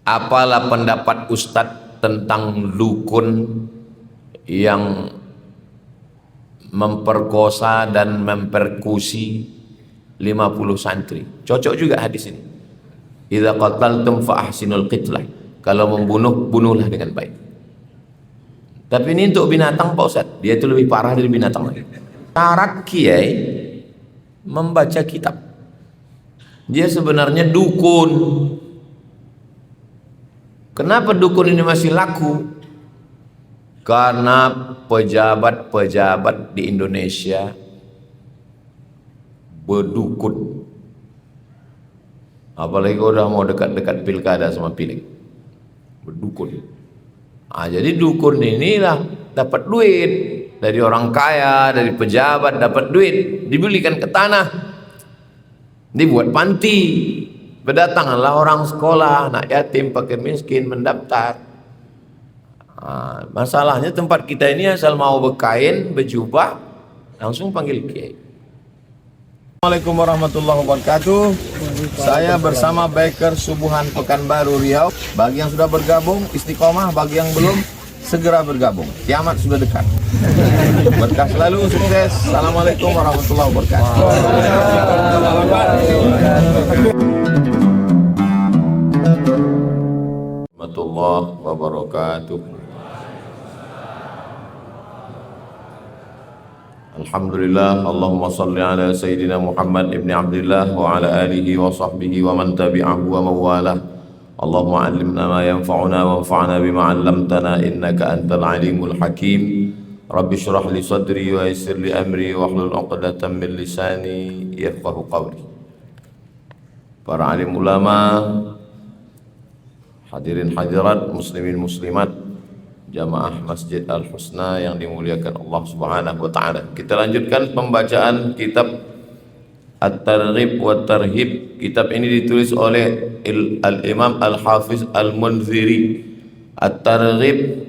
Apalah pendapat Ustadz tentang dukun yang memperkosa dan mempersekusi 50 santri? Cocok juga hadis ini. Idza qataltum fa ahsinul qitlah. Kalau membunuh, bunuhlah dengan baik. Tapi ini untuk binatang Pak Ustadz, dia itu lebih parah dari binatang lagi. Syarat kiai membaca kitab. Dia sebenarnya dukun. Kenapa dukun ini masih laku? Karena pejabat-pejabat di Indonesia berdukun. Apalagi kalau udah mau dekat-dekat pilkada sama pileg, berdukun. Jadi dukun inilah dapat duit dari orang kaya, dari pejabat dapat duit, dibelikan ke tanah, dibuat panti. Berdatanganlah orang sekolah, anak yatim, fakir miskin mendaftar. Masalahnya tempat kita ini asal mau berkain, berjubah, langsung panggil kiai. Assalamualaikum warahmatullahi wabarakatuh. Saya bersama Baker Subuhan Pekanbaru Riau. Bagi yang sudah bergabung, istiqomah. Bagi yang belum, segera bergabung. Kiamat sudah dekat. Berkah selalu, sukses. Assalamualaikum warahmatullahi wabarakatuh. Warahmatullahi wabarakatuh. Alhamdulillah, Allahumma salli ala Sayyidina Muhammad ibn Abdullah wa ala alihi wa sahbihi wa man tabi'ahu wa mawalah. Allahumma allimna ma yanfa'una wa anfa'na bima 'allamtana innaka antal alimul hakim. Rabbi shrah li sadri wa yassir li amri wa hlul 'uqdatam min lisani yafqahu qawli. Para alim ulama, hadirin hadirat, muslimin muslimat, jamaah Masjid Al-Husna yang dimuliakan Allah Subhanahu wa taala. Kita lanjutkan pembacaan kitab At-Targhib wa Tarhib. Kitab ini ditulis oleh Al-Imam Al-Hafiz Al-Munziri. At-Targhib,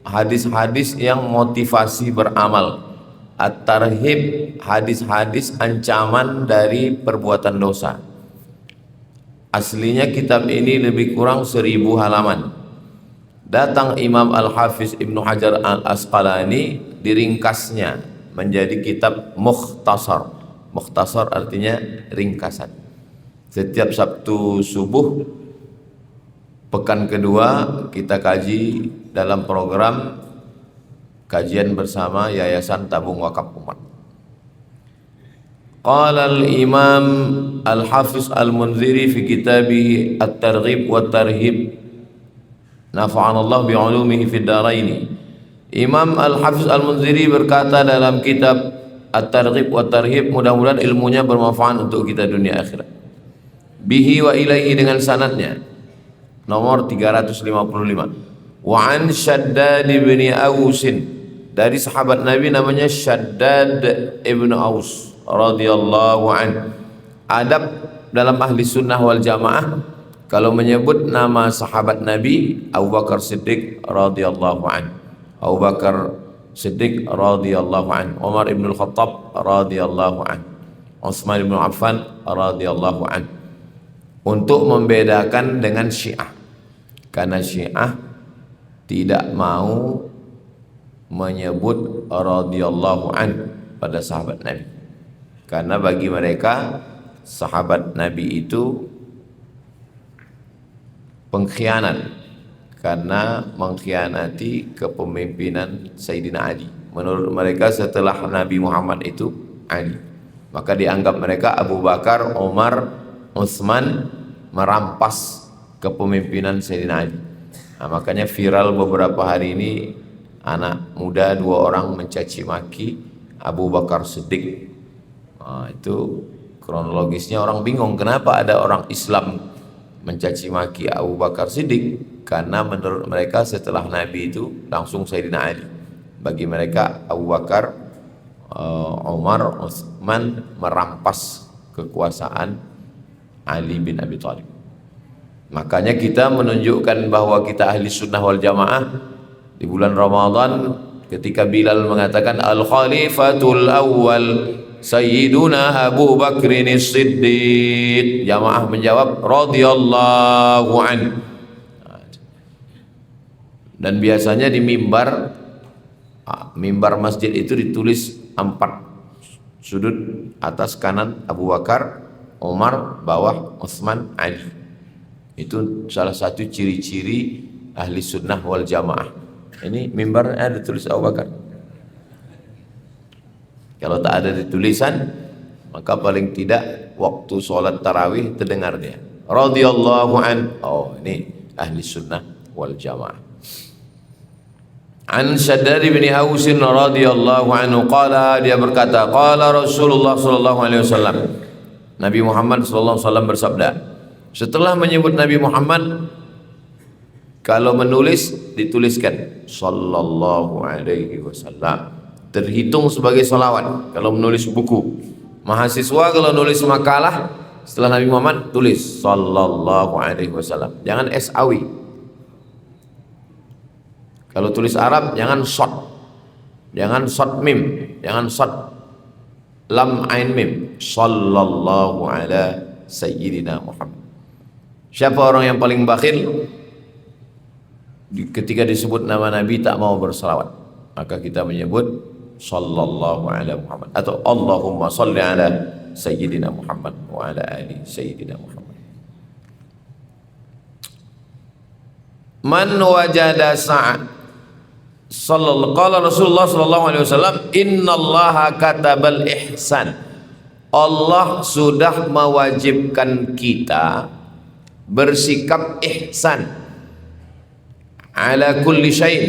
hadis-hadis yang motivasi beramal. At-Tarhib, hadis-hadis ancaman dari perbuatan dosa. Aslinya kitab ini lebih kurang 1000 halaman. Datang Imam Al-Hafiz Ibnu Hajar Al-Asqalani, diringkasnya menjadi kitab mukhtasar. Mukhtasar artinya ringkasan. Setiap Sabtu subuh pekan kedua kita kaji dalam program kajian bersama Yayasan Tabung Wakaf Umat. Qala al-Imam Al-Hafiz Al-Munziri fi kitabih At-Targhib wa Tarhib, nafa'anallah bi'ulumihi fid dharaini. Imam Al-Hafiz Al-Munziri berkata dalam kitab At-Targhib wa Tarhib, mudah-mudahan ilmunya bermanfaat untuk kita dunia akhirat. Bihi wa ilaihi, dengan sanadnya, nomor 355. Wa an Shaddad bin Ausin, dari sahabat Nabi namanya Shaddad ibn Aus radhiyallahu an. Adab dalam ahli sunnah wal jamaah, kalau menyebut nama sahabat Nabi, Abu Bakar Siddiq radhiyallahu an, Abu Bakar Siddiq radhiyallahu an, Umar ibn al-Khattab radhiyallahu an, Utsman ibn Affan radhiyallahu an, untuk membedakan dengan Syiah. Karena Syiah tidak mau menyebut radhiyallahu an pada sahabat Nabi. Karena bagi mereka sahabat Nabi itu pengkhianat, karena mengkhianati kepemimpinan Sayyidina Ali. Menurut mereka setelah Nabi Muhammad itu Ali, maka dianggap mereka Abu Bakar, Umar, Utsman merampas kepemimpinan Sayyidina Ali. Makanya viral beberapa hari ini, anak muda 2 orang mencaci maki Abu Bakar Siddiq. Itu kronologisnya orang bingung, kenapa ada orang Islam mencaci maki Abu Bakar Siddiq? Karena menurut mereka setelah Nabi itu langsung Sayyidina Ali. Bagi mereka Abu Bakar, Umar, Utsman merampas kekuasaan Ali bin Abi Thalib. Makanya kita menunjukkan bahwa kita ahli sunnah wal jamaah di bulan Ramadan, ketika Bilal mengatakan Al-Khalifatul Awwal Sayyiduna Abu Bakrin Siddiq, jamaah menjawab radhiyallahu an. Dan biasanya di mimbar masjid itu ditulis 4 sudut, atas kanan Abu Bakar, Umar, bawah Utsman, Ali. Itu salah satu ciri-ciri ahli sunnah wal jamaah. Ini mimbar ada tulis Abu Bakar. Kalau tak ada tulisan, maka paling tidak waktu sholat tarawih terdengar dia radhiyallahu an. Oh, ini ahli sunnah wal jamaah. An Shaddad bin Aus radhiyallahu anhu qala, dia berkata, qala Rasulullah sallallahu alaihi wasallam, Nabi Muhammad sallallahu alaihi wasallam bersabda, setelah menyebut Nabi Muhammad, kalau menulis dituliskan sallallahu alaihi wasallam, terhitung sebagai salawat. Kalau menulis buku, mahasiswa kalau nulis makalah setelah Nabi Muhammad tulis sallallahu alaihi wasallam, jangan sawi. Kalau tulis Arab jangan short mim, jangan short lam ain mim. Sallallahu ala sayyidina Muhammad. Siapa orang yang paling bakhil ketika disebut nama Nabi tak mau bersalawat? Maka kita menyebut sallallahu ala Muhammad atau Allahumma salli ala sayyidina Muhammad wa ala ali sayyidina Muhammad. Man wajada sa'a qala Rasulullah sallallahu alaihi wasallam, innallaha katabal ihsan. Allah sudah mewajibkan kita bersikap ihsan ala kulli syai',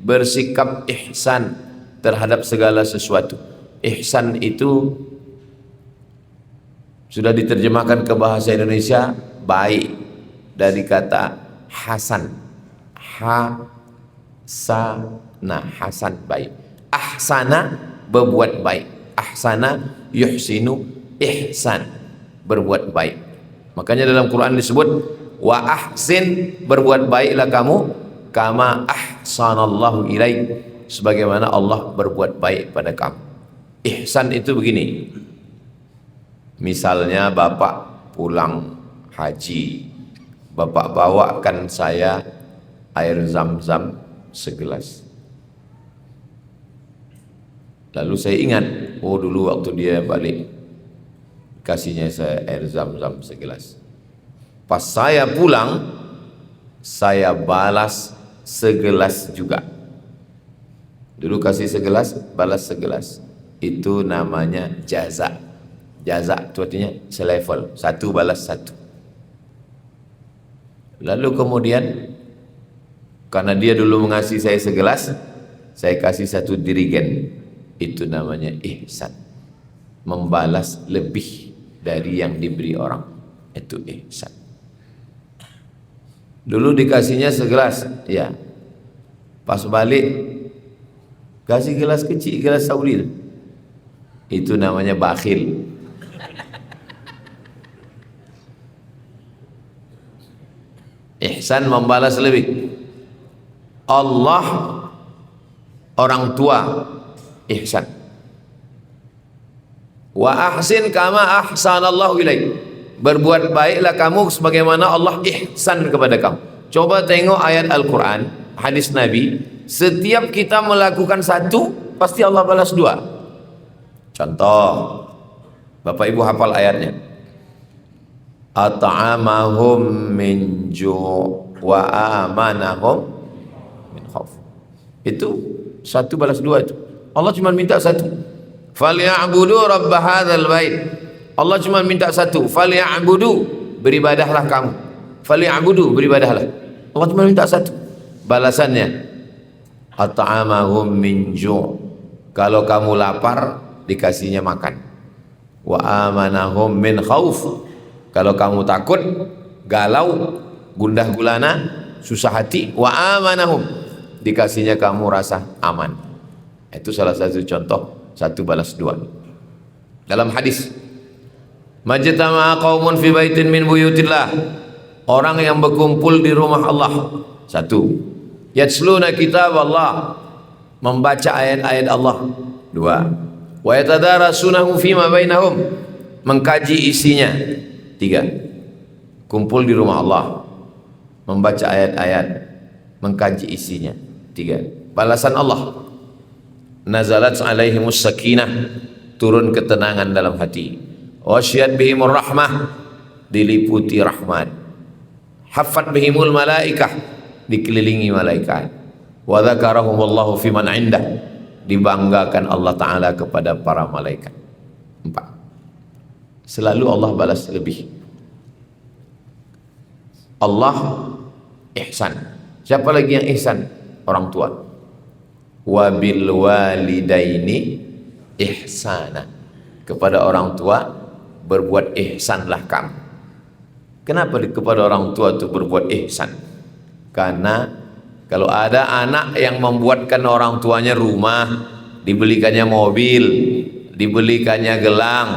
bersikap ihsan terhadap segala sesuatu. Ihsan itu sudah diterjemahkan ke bahasa Indonesia baik dari kata hasan. Hasan baik. Ahsana berbuat baik. Ahsana yuhsinu ihsan, berbuat baik. Makanya dalam Quran disebut wa ahsin, berbuat baiklah kamu, kama ahsanallahu ilaik, sebagaimana Allah berbuat baik pada kamu. Ihsan itu begini. Misalnya bapak pulang haji, bapak bawakan saya air zam-zam segelas. Lalu saya ingat, oh dulu waktu dia balik kasihnya saya air zam-zam segelas. Pas saya pulang, saya balas segelas juga. Dulu kasih segelas, balas segelas. Itu namanya jaza. Jaza itu artinya selevel, satu balas satu. Lalu kemudian karena dia dulu mengasihi saya segelas, saya kasih satu dirigen. Itu namanya ihsan, membalas lebih dari yang diberi orang. Itu ihsan. Dulu dikasihnya segelas, ya. Pas balik kasih gelas kecil, gelas saudi. Itu namanya bakhil. Ihsan membalas lebih. Allah, orang tua, ihsan. Wa ahsin kama ahsanallahu ilaik, berbuat baiklah kamu sebagaimana Allah ihsan kepada kamu. Coba tengok ayat Al-Quran, hadis Nabi, setiap kita melakukan satu pasti Allah balas dua. Contoh, Bapak Ibu hafal ayatnya, at'amahum min ju' wa amanahum min khauf. Itu satu balas dua. Itu Allah cuma minta satu, falya'budu rabb hadzal bait. Allah cuma minta satu, falya'budu, beribadahlah kamu. Falya'budu, beribadahlah. Allah cuma minta satu. Balasannya at'amahum min ju', kalau kamu lapar dikasihnya makan. Wa amanahum min khauf, kalau kamu takut, galau, gundah gulana, susah hati, wa amanahum, dikasihnya kamu rasa aman. Itu salah satu contoh satu balas dua. Dalam hadis, majtama'a qaumun fi baitin min buyutillah, orang yang berkumpul di rumah Allah. Satu, yatsluna kitab Allah, membaca ayat-ayat Allah. Dua, wa yatadarasunahu fima bainahum, mengkaji isinya. Tiga, kumpul di rumah Allah, membaca ayat-ayat, mengkaji isinya. 3. Balasan Allah. Nazalat alaihimus sakinah, turun ketenangan dalam hati. Wasyiyat bihimur rahmah, diliputi rahmat. Haffat bihimul malaikah, dikelilingi malaikat. Wa dzakarahumullahu fiman indah, dibanggakan Allah Ta'ala kepada para malaikat. 4. Selalu Allah balas lebih. Allah ihsan. Siapa lagi yang ihsan? Orang tua. Wa bil walidaini ihsana. Kepada orang tua berbuat ihsanlah kamu. Kenapa kepada orang tua itu berbuat ihsan? Karena kalau ada anak yang membuatkan orang tuanya rumah, dibelikannya mobil, dibelikannya gelang,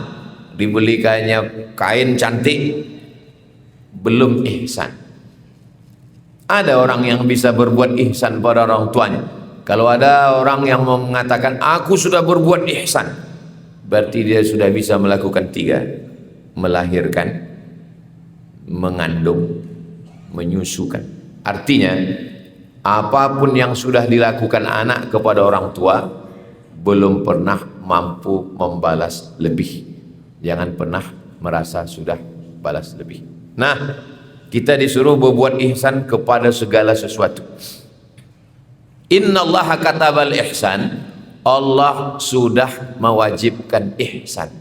dibelikannya kain cantik, belum ihsan. Ada orang yang bisa berbuat ihsan pada orang tuanya. Kalau ada orang yang mengatakan aku sudah berbuat ihsan, berarti dia sudah bisa melakukan 3: melahirkan, mengandung, menyusukan. Artinya apapun yang sudah dilakukan anak kepada orang tua belum pernah mampu membalas lebih. Jangan pernah merasa sudah balas lebih. Nah, kita disuruh berbuat ihsan kepada segala sesuatu. Innallaha katabal ihsan, Allah sudah mewajibkan ihsan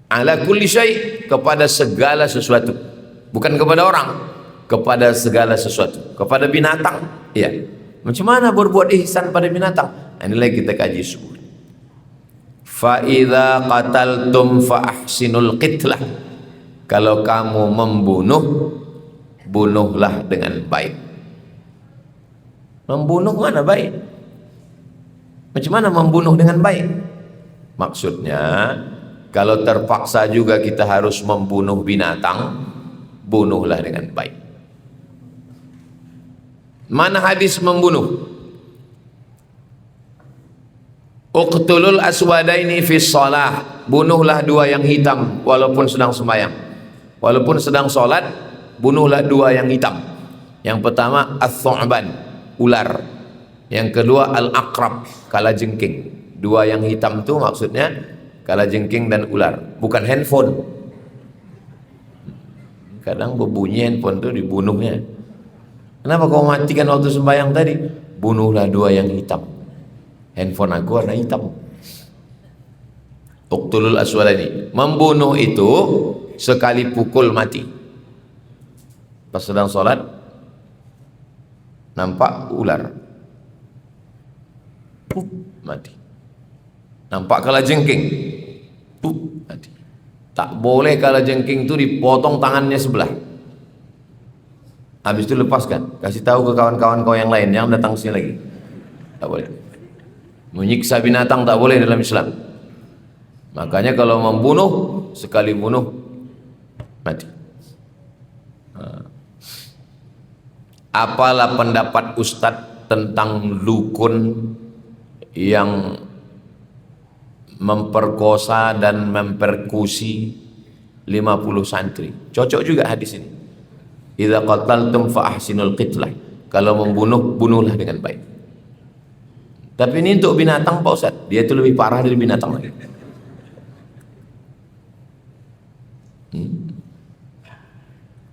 ala kulli syai', kepada segala sesuatu. Bukan kepada orang, kepada segala sesuatu. Kepada binatang, ya. Macam mana berbuat ihsan pada binatang? Inilah kita kaji subuh. Fa idza qataltum fa ahsinul qitlah. Kalau kamu membunuh, bunuhlah dengan baik. Membunuh mana baik? Macam mana membunuh dengan baik? Maksudnya, kalau terpaksa juga kita harus membunuh binatang, bunuhlah dengan baik. Mana hadis membunuh? Uqtulul aswadaini fi shalah, bunuhlah 2 yang hitam walaupun sedang sembahyang. Walaupun sedang sholat, bunuhlah 2 yang hitam. Yang pertama as-thu'ban, ular. Yang kedua al-aqrab, kalajengking. 2 yang hitam itu maksudnya kalajengking dan ular, bukan handphone. Kadang berbunyi handphone itu dibunuhnya. Kenapa kau matikan waktu sembahyang tadi? Bunuhlah 2 yang hitam. Handphone aku warna hitam. Uqtulul aswadaini, membunuh itu sekali pukul mati. Pas sedang sholat nampak ular, mati. Nampak kalajengking, mati. Tak boleh kalajengking itu dipotong tangannya sebelah. Habis itu lepaskan, kasih tahu ke kawan-kawan kau yang lain yang datang sini lagi. Tak boleh. Menyiksa binatang tak boleh dalam Islam. Makanya kalau membunuh, sekali bunuh mati. Apalah pendapat Ustadz tentang dukun yang memperkosa dan mempersekusi 50 santri? Cocok juga hadis ini. Idza qataltum fa ahsinul qitlah. Kalau membunuh, bunuhlah dengan baik. Tapi ini untuk binatang Pak Ustadz, dia itu lebih parah dari binatang lagi.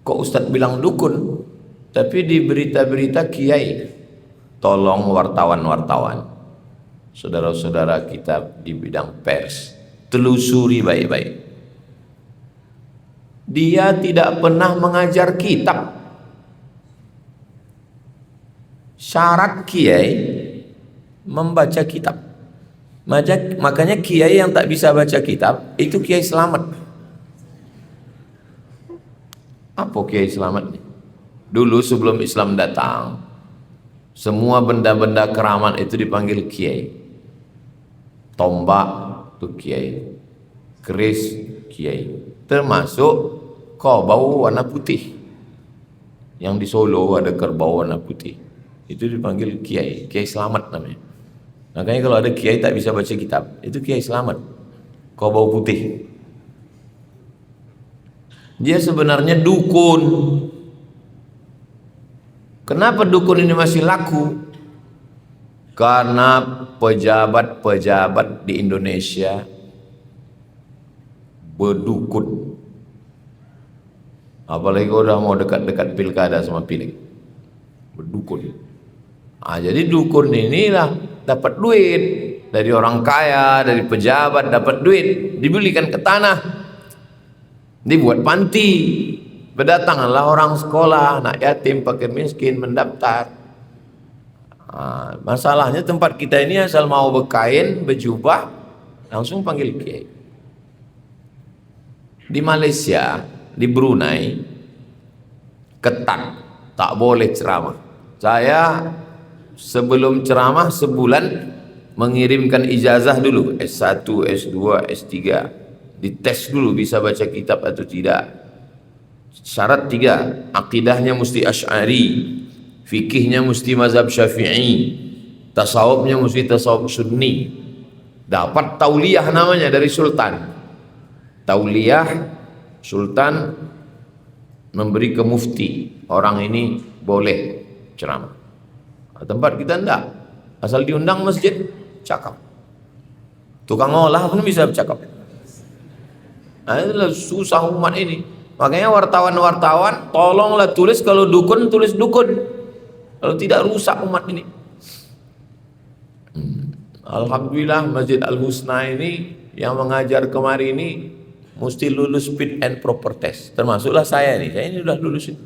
Kok Ustadz bilang dukun, tapi di berita-berita kiai. Tolong wartawan-wartawan, saudara-saudara kita di bidang pers, telusuri baik-baik. Dia tidak pernah mengajar kitab. Syarat kiai membaca kitab. Makanya kiai yang tak bisa baca kitab itu kiai selamat. Apa kiai selamat? Dulu sebelum Islam datang, semua benda-benda keramat itu dipanggil kiai. Tombak itu kiai, keris kiai, termasuk kerbau warna putih. Yang di Solo ada kerbau warna putih, itu dipanggil kiai, kiai selamat namanya. Makanya kalau ada kiai tak bisa baca kitab, itu kiai selamat, kerbau putih. Dia sebenarnya dukun. Kenapa dukun ini masih laku? Karena pejabat-pejabat di Indonesia berdukun. Apalagi udah mau dekat-dekat pilkada sama pileg, berdukun. Jadi dukun inilah dapat duit dari orang kaya, dari pejabat dapat duit, dibelikan ke tanah, dibuat panti, berdatanglah orang sekolah, anak yatim, fakir miskin mendaftar. Masalahnya tempat kita ini asal mau berkain, berjubah, langsung panggil kiai. Di Malaysia, di Brunei, ketat, tak boleh ceramah. Saya sebelum ceramah sebulan mengirimkan ijazah dulu, S1, S2, S3, dites dulu bisa baca kitab atau tidak. Syarat 3, akidahnya mesti Asy'ari, fikihnya mesti mazhab Syafi'i, tasawufnya mesti tasawuf Sunni. Dapat tauliyah namanya dari sultan. Tauliyah, sultan memberi ke mufti, orang ini boleh ceramah. Tempat kita enggak, asal diundang masjid cakap. Tukang olah pun bisa bercakap. Itulah susah umat ini. Makanya wartawan-wartawan tolonglah tulis, kalau dukun tulis dukun, kalau tidak rusak umat ini. Alhamdulillah Masjid Al-Husna ini yang mengajar kemari ini mesti lulus fit and proper test, termasuklah saya ini sudah lulus itu,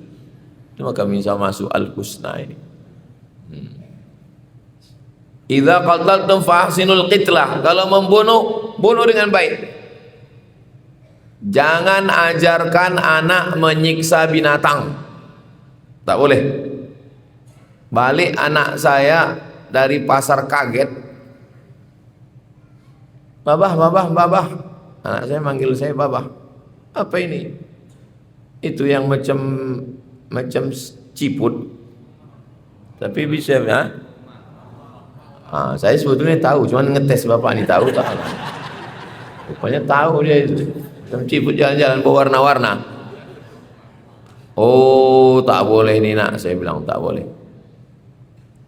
cuma kami bisa masuk Al-Husna ini. Idza qataltum fahsinul qitlah, kalau membunuh, bunuh dengan baik. Jangan ajarkan anak menyiksa binatang, tak boleh. Balik anak saya dari pasar kaget, babah, anak saya manggil saya babah. Apa ini? Itu yang macam ciput, tapi bisa ya. Saya sebetulnya tahu, cuman ngetes bapak ini tahu tak? Rupanya tahu dia itu. Macam ciput jalan-jalan berwarna-warna. Oh, tak boleh ini nak, saya bilang tak boleh.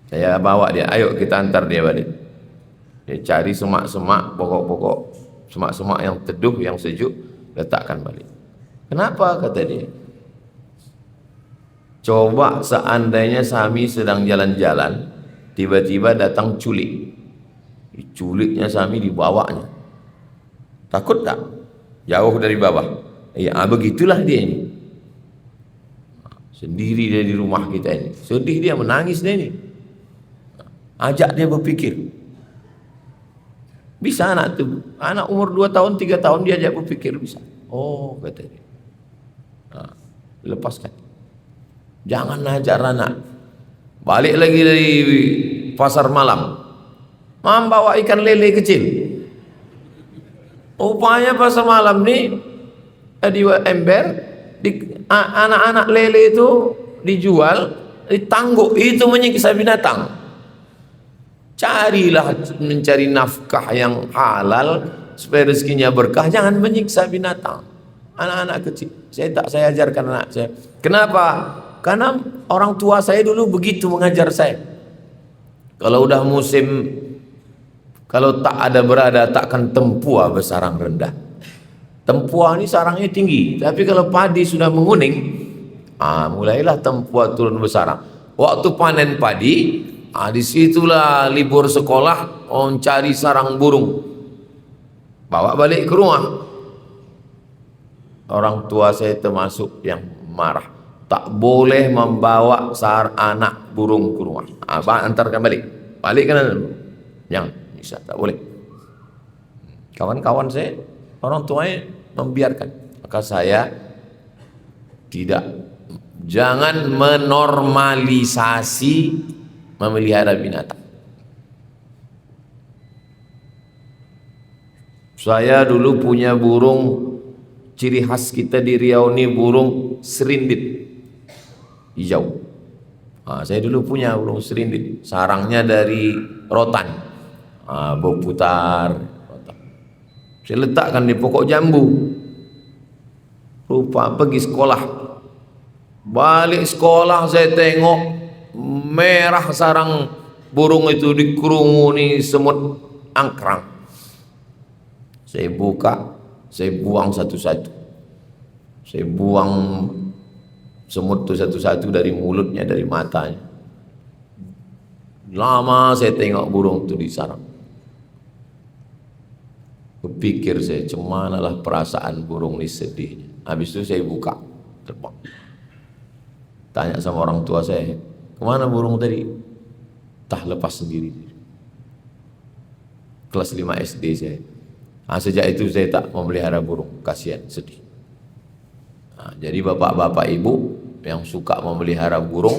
Saya bawa dia, ayo kita antar dia balik. Dia cari semak-semak, pokok-pokok, semak-semak yang teduh, yang sejuk, letakkan balik. Kenapa? Kata dia. Coba seandainya Sami sedang jalan-jalan, tiba-tiba datang culik. Culiknya Sami dibawanya. Takut tak? Jauh dari bawah. Begitulah dia ini. Sendiri dia di rumah kita ini. Sedih dia, menangis dia ini. Ajak dia berpikir. Bisa anak tuh, anak umur 2 tahun, 3 tahun diajak berpikir bisa. Oh, kata dia. Lepaskan. Jangan ajar anak. Balik lagi dari pasar malam, membawa ikan lele kecil. Rupanya pasar malam nih di ember, anak-anak lele itu dijual, ditangguk, itu menyiksa binatang. Carilah mencari nafkah yang halal supaya rezekinya berkah, jangan menyiksa binatang. Anak-anak kecil, saya ajarkan anak saya. Kenapa? Karena orang tua saya dulu begitu mengajar saya. Kalau udah musim, kalau tak ada berada, takkan tempua bersarang rendah. Tempua ini sarangnya tinggi, tapi kalau padi sudah menguning, mulailah tempua turun bersarang. Waktu panen padi, disitulah libur sekolah, cari sarang burung, bawa balik ke rumah. Orang tua saya termasuk yang marah. Tak boleh membawa anak burung ke rumah. Antarkan balik kan? Jangan, bisa, tak boleh. Kawan-kawan saya, orang tuanya membiarkan. Maka saya tidak. Jangan menormalisasi memelihara binatang. Saya dulu punya burung, ciri khas kita di Riau ini burung serindit hijau. Saya dulu punya burung serindit, sarangnya dari rotan, berputar. Saya letakkan di pokok jambu. Rupa pergi sekolah, balik sekolah saya tengok merah sarang burung itu, dikerumuni semut angkrang. Saya buka, saya buang satu-satu. Saya buang semut itu satu-satu dari mulutnya, dari matanya. Lama saya tengok burung itu di sarang. Berpikir saya, cemanalah perasaan burung ini sedih. Habis itu saya buka, terbang. Tanya sama orang tua saya, kemana burung tadi? Tah lepas sendiri. Kelas 5 SD saya. Nah, sejak itu saya tak memelihara burung, kasihan, sedih. Nah, jadi bapak-bapak ibu yang suka memelihara burung,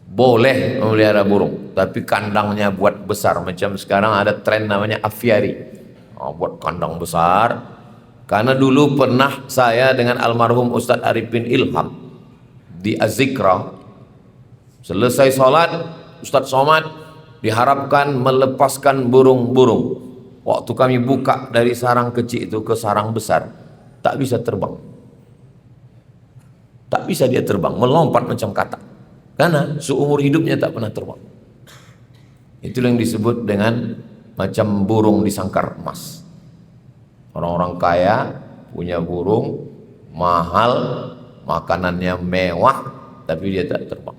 boleh memelihara burung, tapi kandangnya buat besar. Macam sekarang ada tren namanya aviary. Buat kandang besar. Karena dulu pernah saya dengan almarhum Ustadz Arifin Ilham di Az-Zikra, selesai sholat Ustadz Somad diharapkan melepaskan burung-burung. Waktu kami buka dari sarang kecil itu ke sarang besar, tak bisa terbang, tak bisa dia terbang, melompat macam katak, karena seumur hidupnya tak pernah terbang. Itulah yang disebut dengan macam burung di sangkar emas. Orang-orang kaya punya burung mahal, makanannya mewah, tapi dia tak terbang.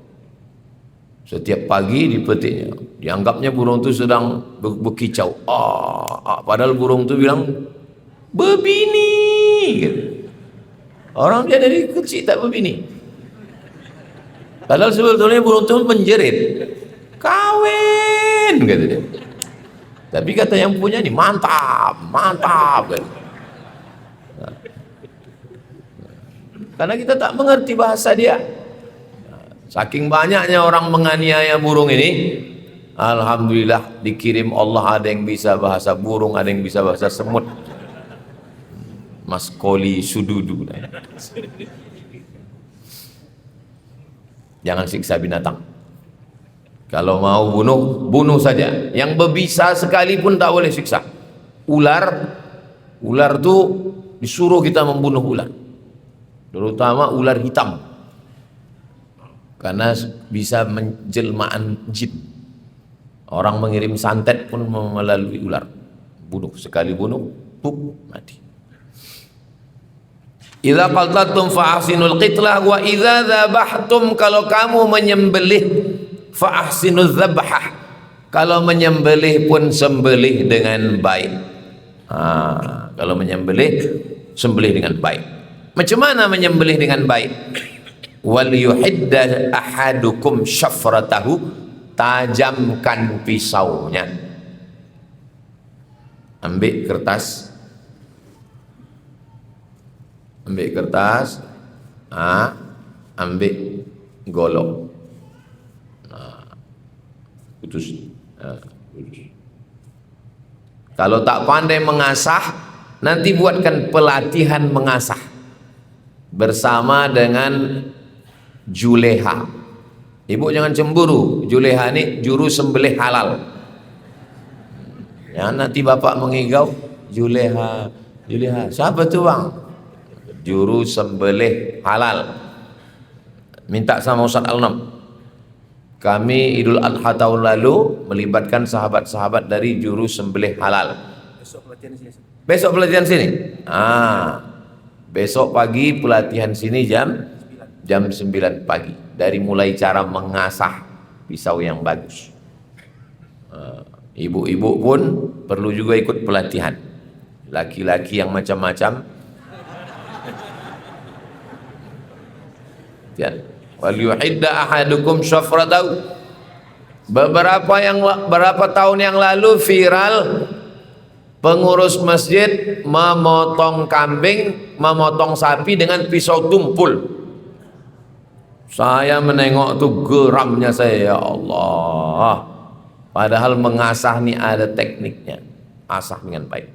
Setiap pagi dipetiknya, dianggapnya burung itu sedang berkicau. Padahal burung itu bilang berbini gitu. Orang dia dari kecil tak berbini, padahal sebetulnya burung itu menjerit, kawin gitu dia. Tapi kata yang punya ini mantap, mantap gitu. Karena kita tak mengerti bahasa dia. Saking banyaknya orang menganiaya burung ini, alhamdulillah dikirim Allah ada yang bisa bahasa burung, ada yang bisa bahasa semut. Mas Koli Sududu. Jangan siksa binatang. Kalau mau bunuh, bunuh saja. Yang berbisa sekalipun tak boleh siksa. Ular tuh disuruh kita membunuh ular, terutama ular hitam, karena bisa menjelmaan jin. Orang mengirim santet pun melalui ular. Bunuh, sekali bunuh, mati. Idza qatatum fa ahsinul qitlah wa idza dzabhtum, kalau kamu menyembelih fa ahsinuz dzabhah, kalau menyembelih pun sembelih dengan baik. Kalau menyembelih, sembelih dengan baik. Macam mana menyembelih dengan baik? Wal yuhidda ahadukum syafratahu, tajamkan pisaunya. Ambil kertas, ambil golok, putus. Kalau tak pandai mengasah, nanti buatkan pelatihan mengasah bersama dengan Juleha. Ibu jangan cemburu, Juleha ini juru sembelih halal. Ya, nanti bapak mengigau, Juleha, siapa tuh bang? Juru sembelih halal. Minta sama Ustaz Al-Nam. Kami Idul Adha tahun lalu melibatkan sahabat-sahabat dari juru sembelih halal. Besok pelatihan sini. Besok pagi pelatihan sini jam 9 pagi. Dari mulai cara mengasah pisau yang bagus. Ibu-ibu pun perlu juga ikut pelatihan. Laki-laki yang macam-macam. Ya. Wal yuhidda ahadukum syafratahu. Berapa tahun yang lalu viral pengurus masjid memotong kambing, memotong sapi dengan pisau tumpul. Saya menengok tuh geramnya saya, ya Allah. Padahal mengasah nih ada tekniknya. Asah dengan baik.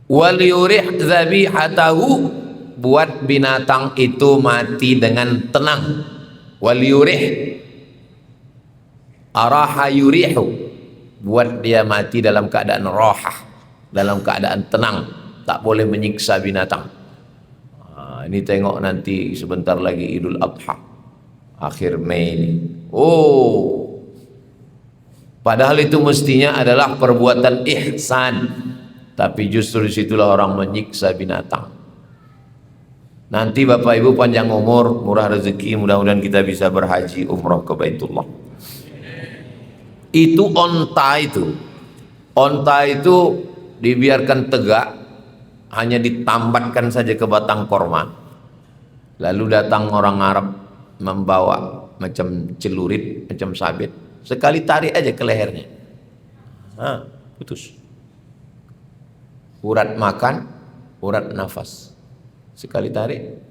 Wal yurih dzabihatahu, buat binatang itu mati dengan tenang. Wal yurih, araha yurihu, buat dia mati dalam keadaan rohah, dalam keadaan tenang, tak boleh menyiksa binatang. Ini tengok nanti sebentar lagi Idul Adha. akhir Mei ini. Oh, padahal itu mestinya adalah perbuatan ihsan, tapi justru disitulah orang menyiksa binatang. Nanti Bapak Ibu panjang umur, murah rezeki, mudah-mudahan kita bisa berhaji umroh ke Baitullah. Itu onta itu dibiarkan tegak, hanya ditambatkan saja ke batang korma. Lalu datang orang Arab membawa macam celurit, macam sabit, sekali tarik aja ke lehernya, putus. Urat makan, urat nafas, sekali tarik,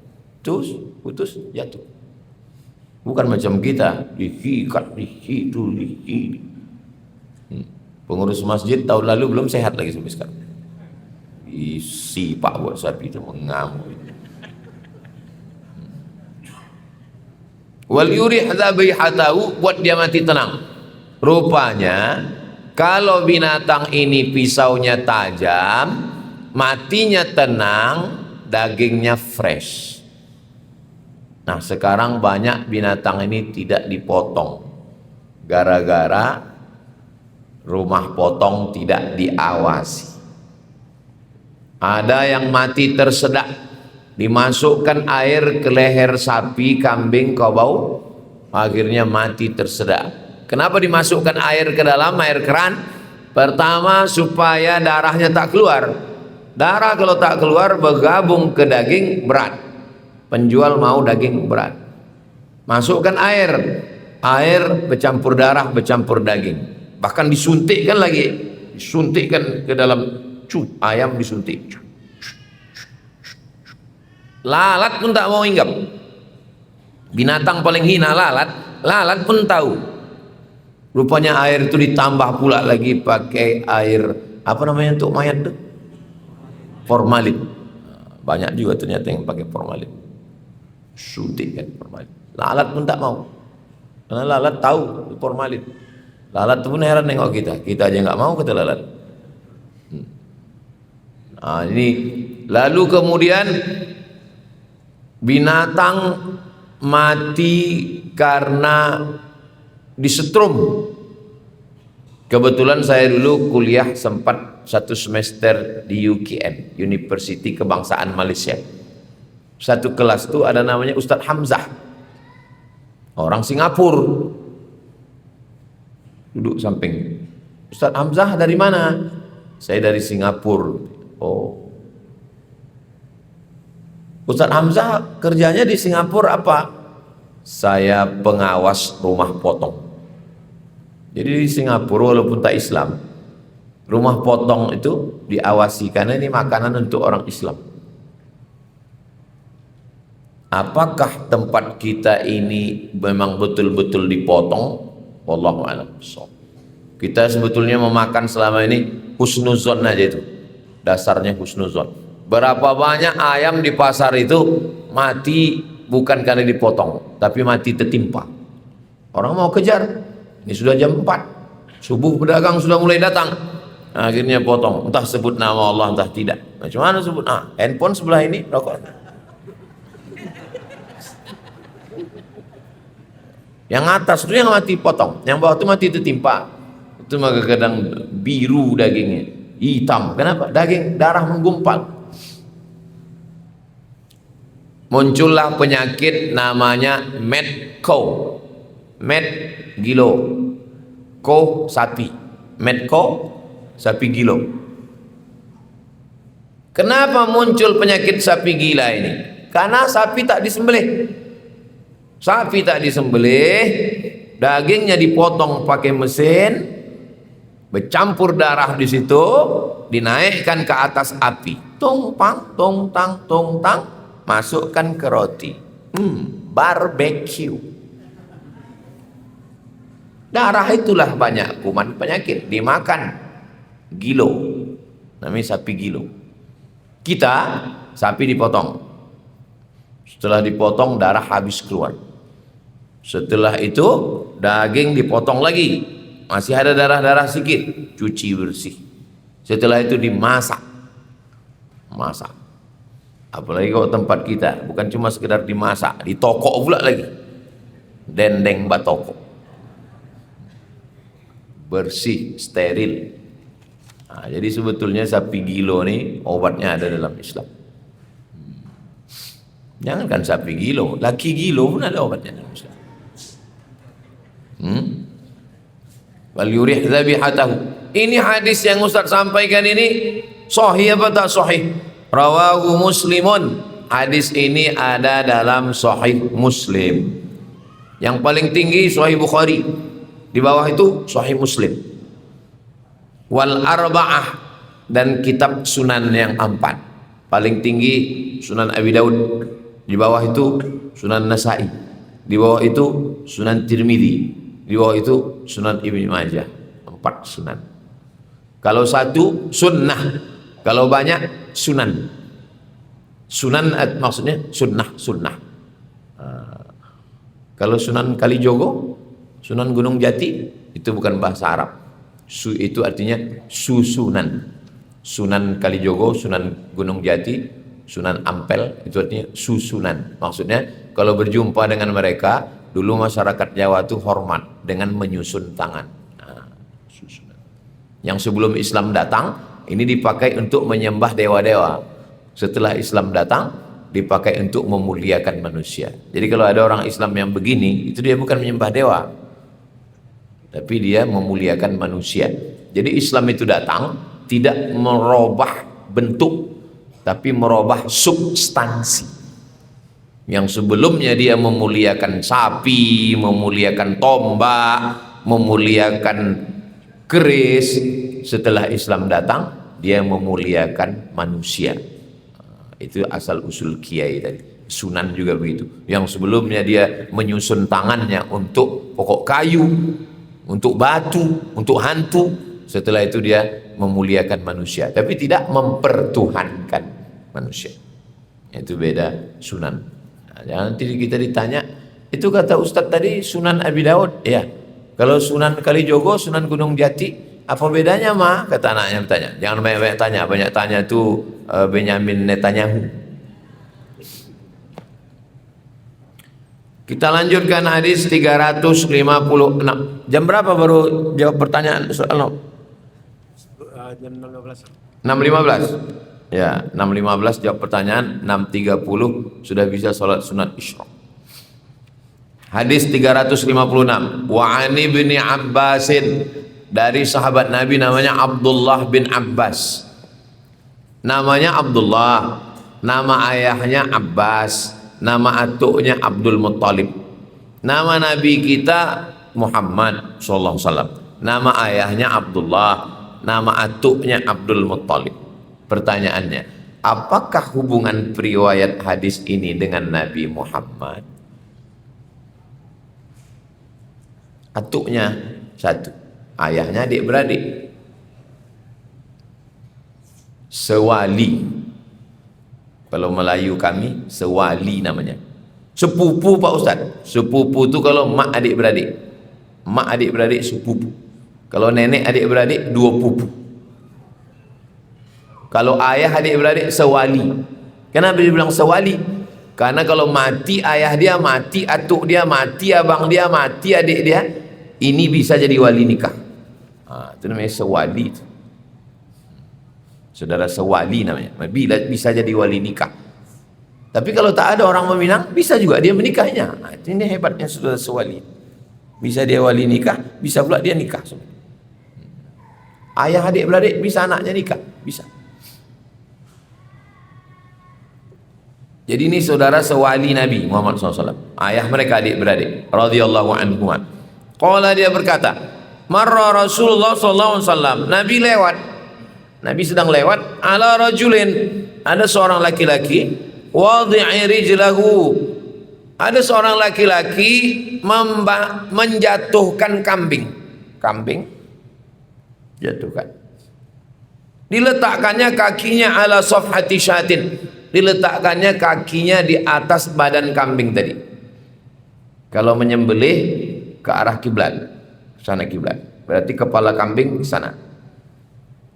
putus, jatuh. Bukan macam kita diikat di situ, Pengurus masjid tahun lalu belum sehat lagi sampai sekarang. Isi pak buat sapi itu mengamuk. Wal yurih dzabihatahu, buat dia mati tenang. Rupanya kalau binatang ini pisaunya tajam, matinya tenang, dagingnya fresh. Nah, sekarang banyak binatang ini tidak dipotong gara-gara rumah potong tidak diawasi. Ada yang mati tersedak, dimasukkan air ke leher sapi, kambing, kobau, akhirnya mati tersedak. Kenapa dimasukkan air ke dalam air keran? Pertama, supaya darahnya tak keluar. Darah kalau tak keluar bergabung ke daging berat. Penjual mau daging berat, masukkan air bercampur darah, bercampur daging. Bahkan disuntikkan lagi, disuntikkan ke dalam ayam, disuntik. Lalat pun tak mau hinggap. Binatang paling hina lalat pun tahu. Rupanya air itu ditambah pula lagi pakai air, apa namanya untuk mayat tuh? Formalin. Banyak juga ternyata yang pakai formalin. Suntikkan formalin. Lalat pun tak mau, karena lalat tahu formalin. Lalat pun heran nengok kita aja nggak mau kata lalat. Nah, ini lalu kemudian binatang mati karena disetrum. Kebetulan saya dulu kuliah sempat 1 semester di UKM, University Kebangsaan Malaysia. Satu kelas itu ada namanya Ustadz Hamzah, orang Singapura. Duduk samping. Ustadz Hamzah dari mana? Saya dari Singapura. Oh. Ustadz Hamzah kerjanya di Singapura apa? Saya pengawas rumah potong. Jadi di Singapura walaupun tak Islam, rumah potong itu diawasi karena ini makanan untuk orang Islam. Apakah tempat kita ini memang betul-betul dipotong? Wallahu a'lam. Kita sebetulnya memakan selama ini husnuzon aja itu. Dasarnya husnuzon. Berapa banyak ayam di pasar itu mati bukan karena dipotong, tapi mati tertimpa. Orang mau kejar. Ini sudah jam 4. Subuh pedagang sudah mulai datang. Akhirnya potong. Entah sebut nama Allah, entah tidak. Macam mana sebut? Handphone sebelah ini, rokok. Yang atas itu yang mati potong, yang bawah itu mati tertimpa. Itu maka kadang biru dagingnya, hitam. Kenapa? Daging darah menggumpal. Muncullah penyakit namanya mad cow. Mad gilo, cow sapi. Mad cow sapi gilo. Kenapa muncul penyakit sapi gila ini? Karena sapi tak disembelih. Sapi tak disembelih, dagingnya dipotong pakai mesin, bercampur darah di situ, dinaikkan ke atas api, tungpang, tungtang, tungtang, masukkan ke roti, barbecue. Darah itulah banyak kuman penyakit, dimakan gilo, namanya sapi gilo. Kita sapi dipotong, setelah dipotong darah habis keluar. Setelah itu daging dipotong lagi, masih ada darah-darah sedikit, cuci bersih. Setelah itu dimasak. Apalagi kalau tempat kita bukan cuma sekedar dimasak, ditokok pula lagi. dendeng batoko, bersih, steril. Nah, jadi sebetulnya sapi gilo nih obatnya ada dalam Islam. Jangankan sapi gilo, laki gilo pun ada obatnya dalam Islam. Wal yurih dzabihatahu. Ini hadis yang Ustaz sampaikan ini sahih apa tak sahih? Rawahu Muslimun. Hadis ini ada dalam Sahih Muslim. Yang paling tinggi Sahih Bukhari. Di bawah itu Sahih Muslim. Wal arba'ah, dan kitab sunan yang 4. Paling tinggi Sunan Abi Daud. Di bawah itu Sunan Nasai. Di bawah itu Sunan Tirmidzi. Di bawah itu Sunan Ibnu Majah. 4 sunan. Kalau satu sunnah, kalau banyak sunan. Sunan maksudnya sunnah. Kalau Sunan Kalijogo, Sunan Gunung Jati, itu bukan bahasa Arab. Itu artinya susunan. Sunan Kalijogo, Sunan Gunung Jati, Sunan Ampel, itu artinya susunan. Maksudnya kalau berjumpa dengan mereka, dulu masyarakat Jawa itu hormat dengan menyusun tangan. Susunan. Yang sebelum Islam datang, ini dipakai untuk menyembah dewa-dewa. Setelah Islam datang, dipakai untuk memuliakan manusia. Jadi kalau ada orang Islam yang begini, itu dia bukan menyembah dewa, tapi dia memuliakan manusia. Jadi Islam itu datang tidak merubah bentuk, tapi merubah substansi. Yang sebelumnya dia memuliakan sapi, memuliakan tombak, memuliakan keris. Setelah Islam datang, dia memuliakan manusia. Itu asal usul kiai tadi. Sunan juga begitu. Yang sebelumnya dia menyusun tangannya untuk pokok kayu, untuk batu, untuk hantu. Setelah itu dia memuliakan manusia, tapi tidak mempertuhankan manusia. Itu beda sunan. Nah, nanti kita ditanya, itu kata Ustadz tadi Sunan Abi Daud. Ya, kalau Sunan Kalijogo, Sunan Gunung Jati, apa bedanya mah? Kata anaknya bertanya. Jangan banyak-banyak tanya. Banyak tanya itu Benyamin Netanyahu. Kita lanjutkan hadis 356. Jam berapa baru jawab pertanyaan soal? Jam 6.15. 6.15. Ya, 6.15 jawab pertanyaan, 6.30 sudah bisa sholat sunat isyraq. Hadis 356. Wa an ibni Abbasin, dari sahabat Nabi namanya Abdullah bin Abbas. Namanya Abdullah, nama ayahnya Abbas, nama atuknya Abdul Muttalib. Nama Nabi kita Muhammad sallallahu alaihi wasallam. Nama ayahnya Abdullah, nama atuknya Abdul Muttalib. Pertanyaannya, apakah hubungan periwayat hadis ini dengan Nabi Muhammad? Atuknya satu, ayahnya adik-beradik. Sewali. Kalau Melayu kami, sewali namanya. Sepupu Pak Ustaz. Sepupu itu kalau mak adik-beradik. Mak adik-beradik sepupu. Kalau nenek adik-beradik dua pupu. Kalau ayah adik-beradik sewali. Kenapa dia bilang sewali? Karena kalau mati ayah dia, mati atuk dia, mati abang dia, mati adik dia, ini bisa jadi wali nikah. Itu namanya sewali itu. Saudara sewali namanya. Bisa jadi wali nikah. Tapi kalau tak ada orang meminang, bisa juga dia menikahnya. Ini hebatnya saudara sewali. Bisa dia wali nikah, bisa pula dia nikah. Ayah adik beradik bisa anaknya nikah, bisa. Jadi ini saudara sewali Nabi Muhammad SAW. Ayah mereka adik beradik. Radhiyallahu anhum. Qala, dia berkata, marra Rasulullah SAW. Nabi lewat. Nabi sedang lewat, ala rajulin, ada seorang laki-laki, wadhi'i rijlahu, ada seorang laki-laki menjatuhkan kambing. Kambing jatuhkan, diletakkannya kakinya ala safhati syatin, diletakkannya kakinya di atas badan kambing tadi. Kalau menyembelih ke arah kiblat, sana kiblat, berarti kepala kambing ke sana.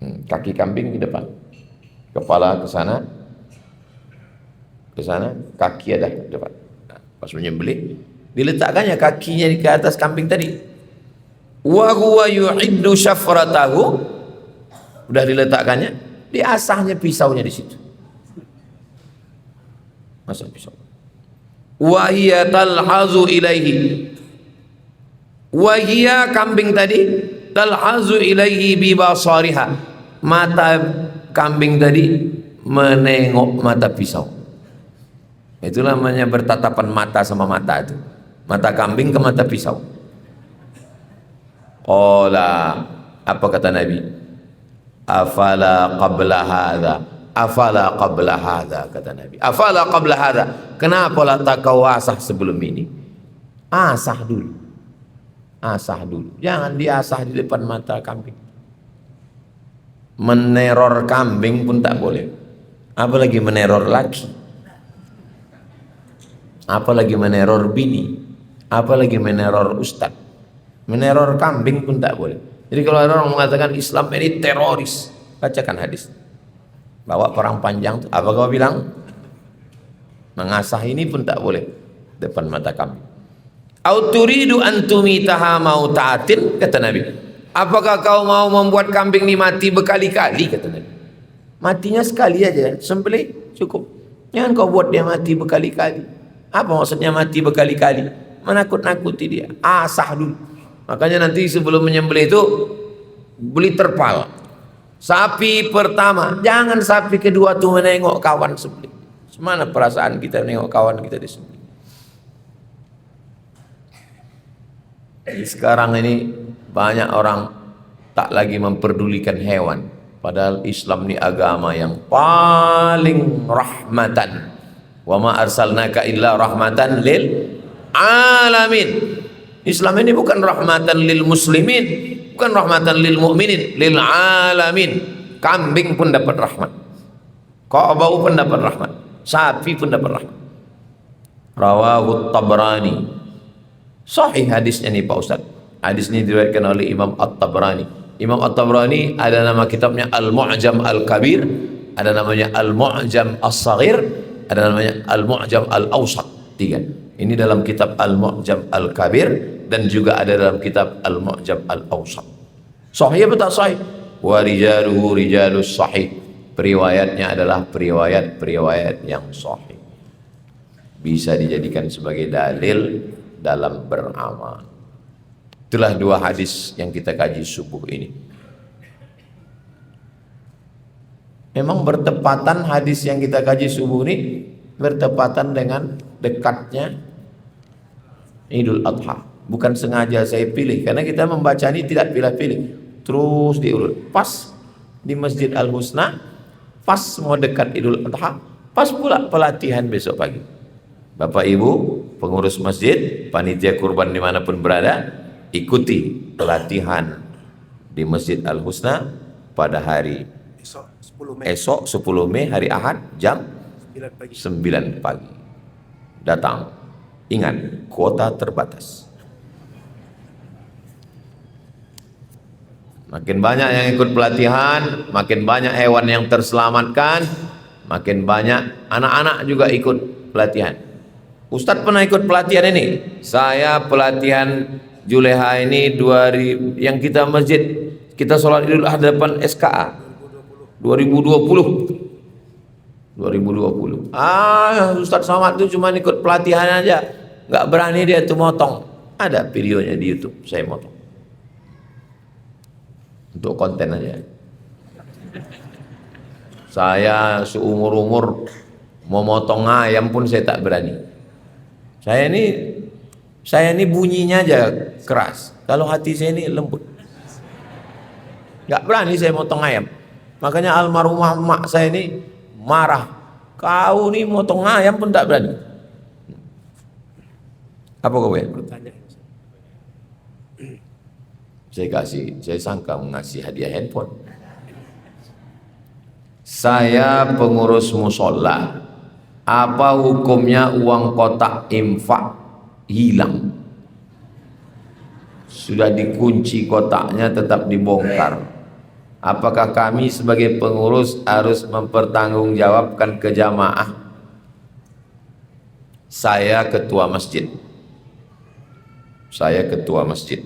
Kaki kambing di depan, kepala ke sana, kaki ada di depan. Nah, pas menyembelih diletakkannya kakinya ke atas kambing tadi. Wa huwa yu'iddu syafratahu, udah diletakkannya, diasahnya pisaunya di situ. Masa pisau. Wa hiya talhazu ilaihi, wa hiya kambing tadi talhazu ilaihi bi basariha, mata kambing tadi menengok mata pisau. Itulah namanya bertatapan mata sama mata itu. Mata kambing ke mata pisau. Qala, apa kata Nabi? Afala qabla hadha, afala qabla hadha, kata Nabi. Afala qabla hadha, kenapa lah tak kau asah sebelum ini? Asah dulu. Asah dulu. Jangan diasah di depan mata kambing. Meneror kambing pun tak boleh. Apalagi meneror laki. Apalagi meneror bini. Apalagi meneror ustadz. Meneror kambing pun tak boleh. Jadi kalau ada orang mengatakan Islam ini teroris, bacakan hadis. Bawa perang panjang, apa kau bilang? Mengasah ini pun tak boleh depan mata kambing. Au turidu an tumitaha mauta'atin, kata Nabi. Apakah kau mau membuat kambing ini mati berkali-kali, kata Nabi. Matinya sekali aja, sembelih cukup. Jangan kau buat dia mati berkali-kali. Apa maksudnya mati berkali-kali? Menakut-nakuti dia. Asah dulu. Makanya nanti sebelum menyembelih itu beli terpal. Sapi pertama, jangan sapi kedua tuh menengok kawan sembelih. Semana perasaan kita menengok kawan kita disembelih. Sekarang ini banyak orang tak lagi memperdulikan hewan. Padahal Islam ini agama yang paling rahmatan. Wa ma arsalnaka illa rahmatan lil alamin. Islam ini bukan rahmatan lil muslimin, bukan rahmatan lil mu'minin, lil alamin. Kambing pun dapat rahmat, Ka'bau pun dapat rahmat, sapi pun dapat rahmat. Rawahu Tabrani. Sahih hadisnya nih Pak Ustaz. Hadis ini diriwayatkan oleh Imam At-Tabrani. Imam At-Tabrani ada nama kitabnya Al-Mu'jam Al-Kabir, ada namanya Al-Mu'jam As-Saghir, ada namanya Al-Mu'jam Al-Awsat. Tiga. Ini dalam kitab Al-Mu'jam Al-Kabir dan juga ada dalam kitab Al-Mu'jam Al-Awsat. Sahih atau tak sahih? Wa rijaluhu rijalus sahih. Periwayatnya adalah periwayat yang sahih. Bisa dijadikan sebagai dalil dalam beramal. Itulah dua hadis yang kita kaji subuh ini. Memang bertepatan hadis yang kita kaji subuh ini bertepatan dengan dekatnya Idul Adha. Bukan sengaja saya pilih, karena kita membaca ini tidak pilih-pilih, terus diurut. Pas di Masjid Al-Husna, pas mau dekat Idul Adha, pas pula pelatihan besok pagi. Bapak Ibu pengurus masjid, panitia kurban dimanapun berada, ikuti pelatihan di Masjid Al-Husna pada hari esok 10 Mei hari Ahad jam 9 pagi. Datang. Ingat, kuota terbatas. Makin banyak yang ikut pelatihan, makin banyak hewan yang terselamatkan, makin banyak anak-anak juga ikut pelatihan. Ustadz pernah ikut pelatihan ini. Saya pelatihan Juleha ini 2000 yang kita masjid, kita sholat Idul Adha depan SKA 2020. Ustadz Somad itu cuma ikut pelatihan aja, nggak berani dia tuh motong. Ada videonya di YouTube, saya motong untuk konten aja. Saya seumur-umur mau motong ayam pun saya tak berani. Saya ini bunyinya aja keras, kalau hati saya ini lembut. Nggak berani saya motong ayam. Makanya almarhumah emak saya ini marah, kau nih motong ayam pun tak berani. Apa kau bertanya? Saya sangka mengasih hadiah handphone. Saya pengurus musola. Apa hukumnya uang kotak infak hilang? Sudah dikunci kotaknya tetap dibongkar. Apakah kami sebagai pengurus harus mempertanggungjawabkan ke jamaah? Saya ketua masjid. Saya ketua masjid.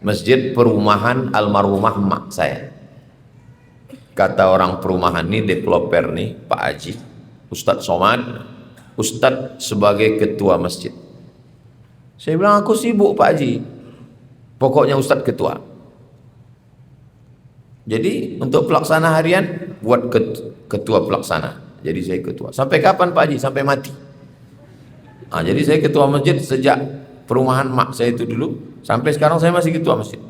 Masjid perumahan almarhumah emak saya. Kata orang perumahan ini, developer nih, Pak Haji, Ustadz Somad, Ustadz sebagai ketua masjid. Saya bilang, aku sibuk Pak Haji, pokoknya Ustadz ketua. Jadi untuk pelaksana harian, buat ketua pelaksana. Jadi saya ketua. Sampai kapan Pak Haji? Sampai mati. Nah, jadi saya ketua masjid sejak perumahan mak saya itu dulu, sampai sekarang saya masih ketua masjid.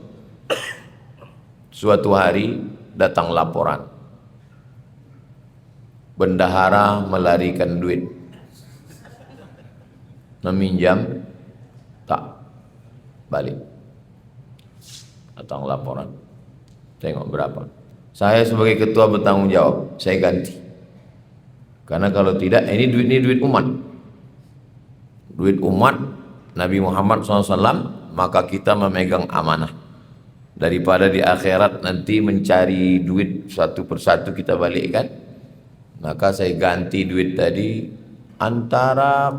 Suatu hari datang laporan, bendahara melarikan duit, meminjam, tak balik. Datang laporan, tengok berapa. Saya sebagai ketua bertanggung jawab, saya ganti. Karena kalau tidak, ini duit umat. Duit umat Nabi Muhammad SAW, maka kita memegang amanah. Daripada di akhirat nanti mencari duit satu persatu kita balikkan, maka saya ganti duit tadi antara,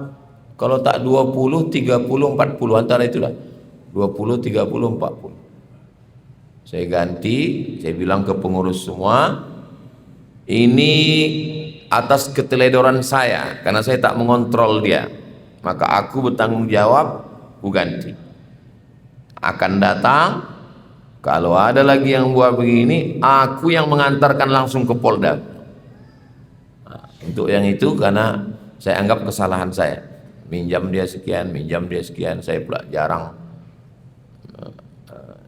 kalau tak 20, 30, 40, antara itulah 20, 30, 40. Saya ganti, saya bilang ke pengurus semua, ini atas keteledoran saya, karena saya tak mengontrol dia, maka aku bertanggung jawab, aku ganti. Akan datang, kalau ada lagi yang buat begini, aku yang mengantarkan langsung ke Polda. Nah, untuk yang itu karena saya anggap kesalahan saya, minjam dia sekian, saya pula jarang.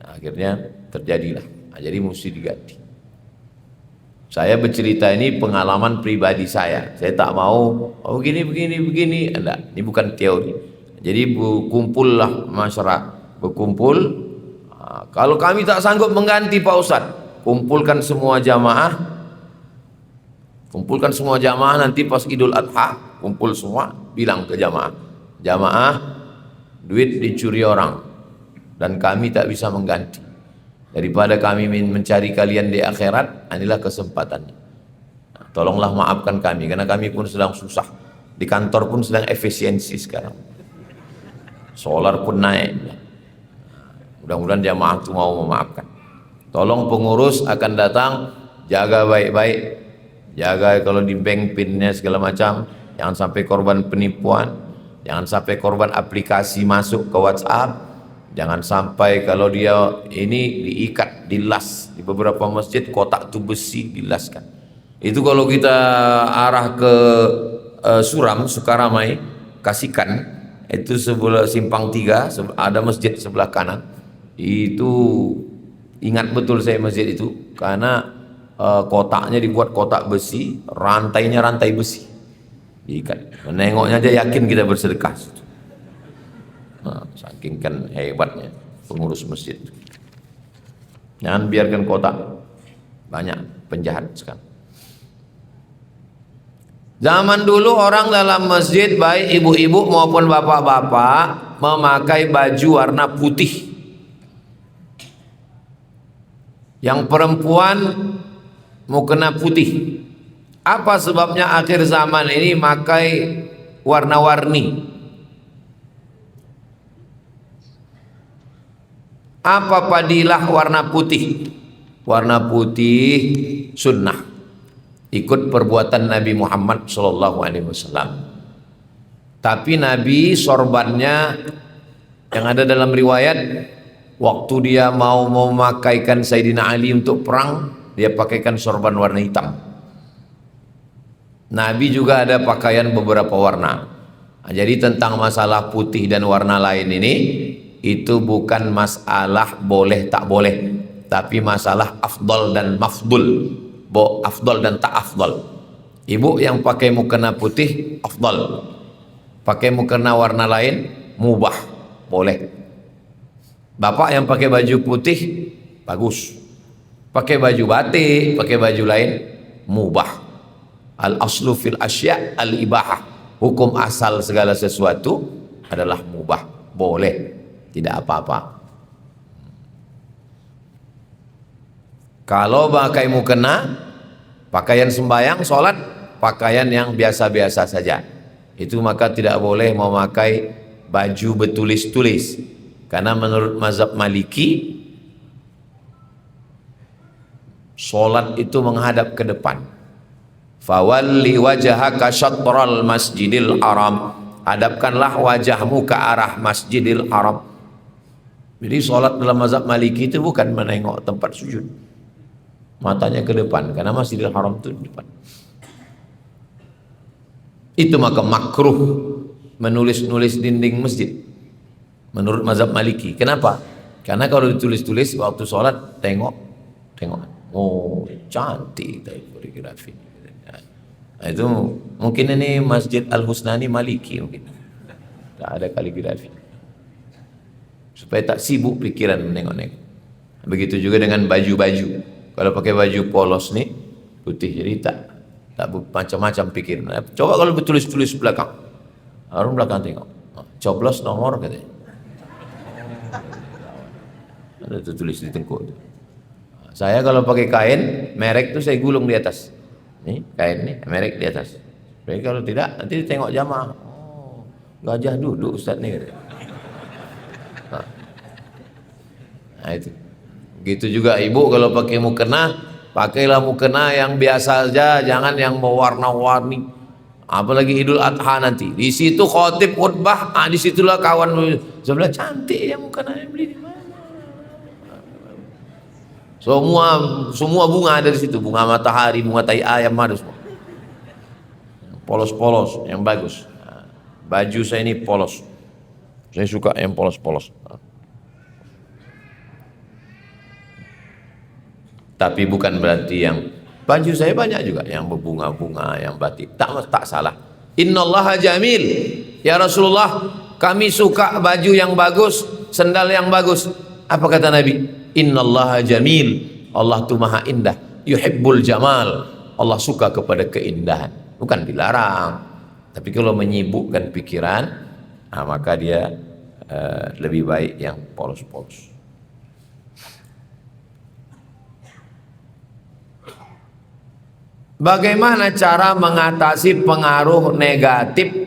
Akhirnya terjadilah. Nah, jadi mesti diganti. Saya bercerita ini pengalaman pribadi saya. Saya tak mau, oh begini. Enggak, ini bukan teori. Jadi berkumpullah masyarakat, berkumpul. Kalau kami tak sanggup mengganti Pak Ustadz, kumpulkan semua jamaah nanti pas Idul Adha, kumpul semua, bilang ke jamaah, duit dicuri orang dan kami tak bisa mengganti. Daripada kami mencari kalian di akhirat, inilah kesempatannya. Nah, tolonglah maafkan kami, karena kami pun sedang susah. Di kantor pun sedang efisiensi sekarang. Solar pun naik. Mudah-mudahan jamaah itu mau memaafkan. Tolong pengurus akan datang, jaga baik-baik. Jaga kalau di bank pinnya segala macam. Jangan sampai korban penipuan. Jangan sampai korban aplikasi masuk ke WhatsApp. Jangan sampai kalau dia ini diikat, dilas. Di beberapa masjid kotak itu besi dilaskan. Itu kalau kita arah ke Suram, Sukaramai, Kasikan, itu sebelah Simpang 3 ada masjid sebelah kanan. Itu ingat betul saya masjid itu, karena kotaknya dibuat kotak besi, rantainya rantai besi diikat. Menengoknya aja yakin kita bersedekah. Nah, saking kan hebatnya pengurus masjid. Jangan biarkan kotak, banyak penjahat sekarang. Zaman dulu orang dalam masjid, baik ibu-ibu maupun bapak-bapak, memakai baju warna putih. Yang perempuan mukena putih. Apa sebabnya akhir zaman ini pakai warna-warni? Apa padilah warna putih? Warna putih sunnah, ikut perbuatan Nabi Muhammad SAW. Tapi Nabi sorbannya yang ada dalam riwayat, waktu dia mau memakaikan Sayyidina Ali untuk perang, dia pakaikan sorban warna hitam. Nabi juga ada pakaian beberapa warna. Nah, jadi tentang masalah putih dan warna lain ini, itu bukan masalah boleh tak boleh, tapi masalah afdal dan mafdul, afdal dan tak afdal. Ibu yang pakai mukena putih afdal, pakai mukena warna lain mubah, boleh. Bapak yang pakai baju putih bagus, pakai baju batik, pakai baju lain mubah. Al aslu fil asya al ibahah, hukum asal segala sesuatu adalah mubah, boleh, tidak apa-apa. Kalau pakai mukena, pakaian sembahyang, sholat, pakaian yang biasa-biasa saja, itu maka tidak boleh memakai baju bertulis-tulis. Karena menurut mazhab Maliki, sholat itu menghadap ke depan. Fawalli wajhaka syatral masjidil haram. Hadapkanlah wajahmu ke arah Masjidil Haram. Jadi sholat dalam mazhab Maliki itu bukan menengok tempat sujud, matanya ke depan, karena Masjidil Haram itu di depan. Itu maka makruh menulis-nulis dinding masjid menurut mazhab Maliki. Kenapa? Karena kalau ditulis-tulis waktu sholat, tengok, oh cantik kaligrafi. Nah, itu mungkin ini Masjid Al-Husnani Maliki mungkin. Tak ada kaligrafi. Supaya tak sibuk pikiran menengok-nengok. Begitu juga dengan baju-baju. Kalau pakai baju polos nih, putih, jadi tak macam-macam pikiran. Coba kalau bertulis-tulis belakang. Orang belakang tengok. Coblos nomor katanya. Ada tulis di tengkuk. Saya kalau pakai kain merek tuh saya gulung di atas. Nih kain nih merek di atas. Tapi kalau tidak nanti tengok jamaah. Oh, gajah duduk Ustaz nih. Nah itu. Gitu juga ibu kalau pakai mukena, pakailah mukena yang biasa saja, jangan yang mewarna-warni. Apalagi Idul Adha nanti. Di situ khotib khutbah, disitulah kawan sebelah cantik ya mukena yang beli di mana. Semua bunga ada di situ, bunga matahari, bunga tai ayam ada semua. Polos-polos yang bagus. Baju saya ini polos. Saya suka yang polos-polos. Tapi bukan berarti yang baju saya banyak juga yang berbunga-bunga, yang batik. Tak salah. Innallaha jamil. Ya Rasulullah, kami suka baju yang bagus, sendal yang bagus. Apa kata Nabi? Innallaha jamil. Allah itu maha indah. Yuhibbul jamal. Allah suka kepada keindahan. Bukan dilarang. Tapi kalau menyibukkan pikiran, maka dia lebih baik yang polos-polos. Bagaimana cara mengatasi pengaruh negatif,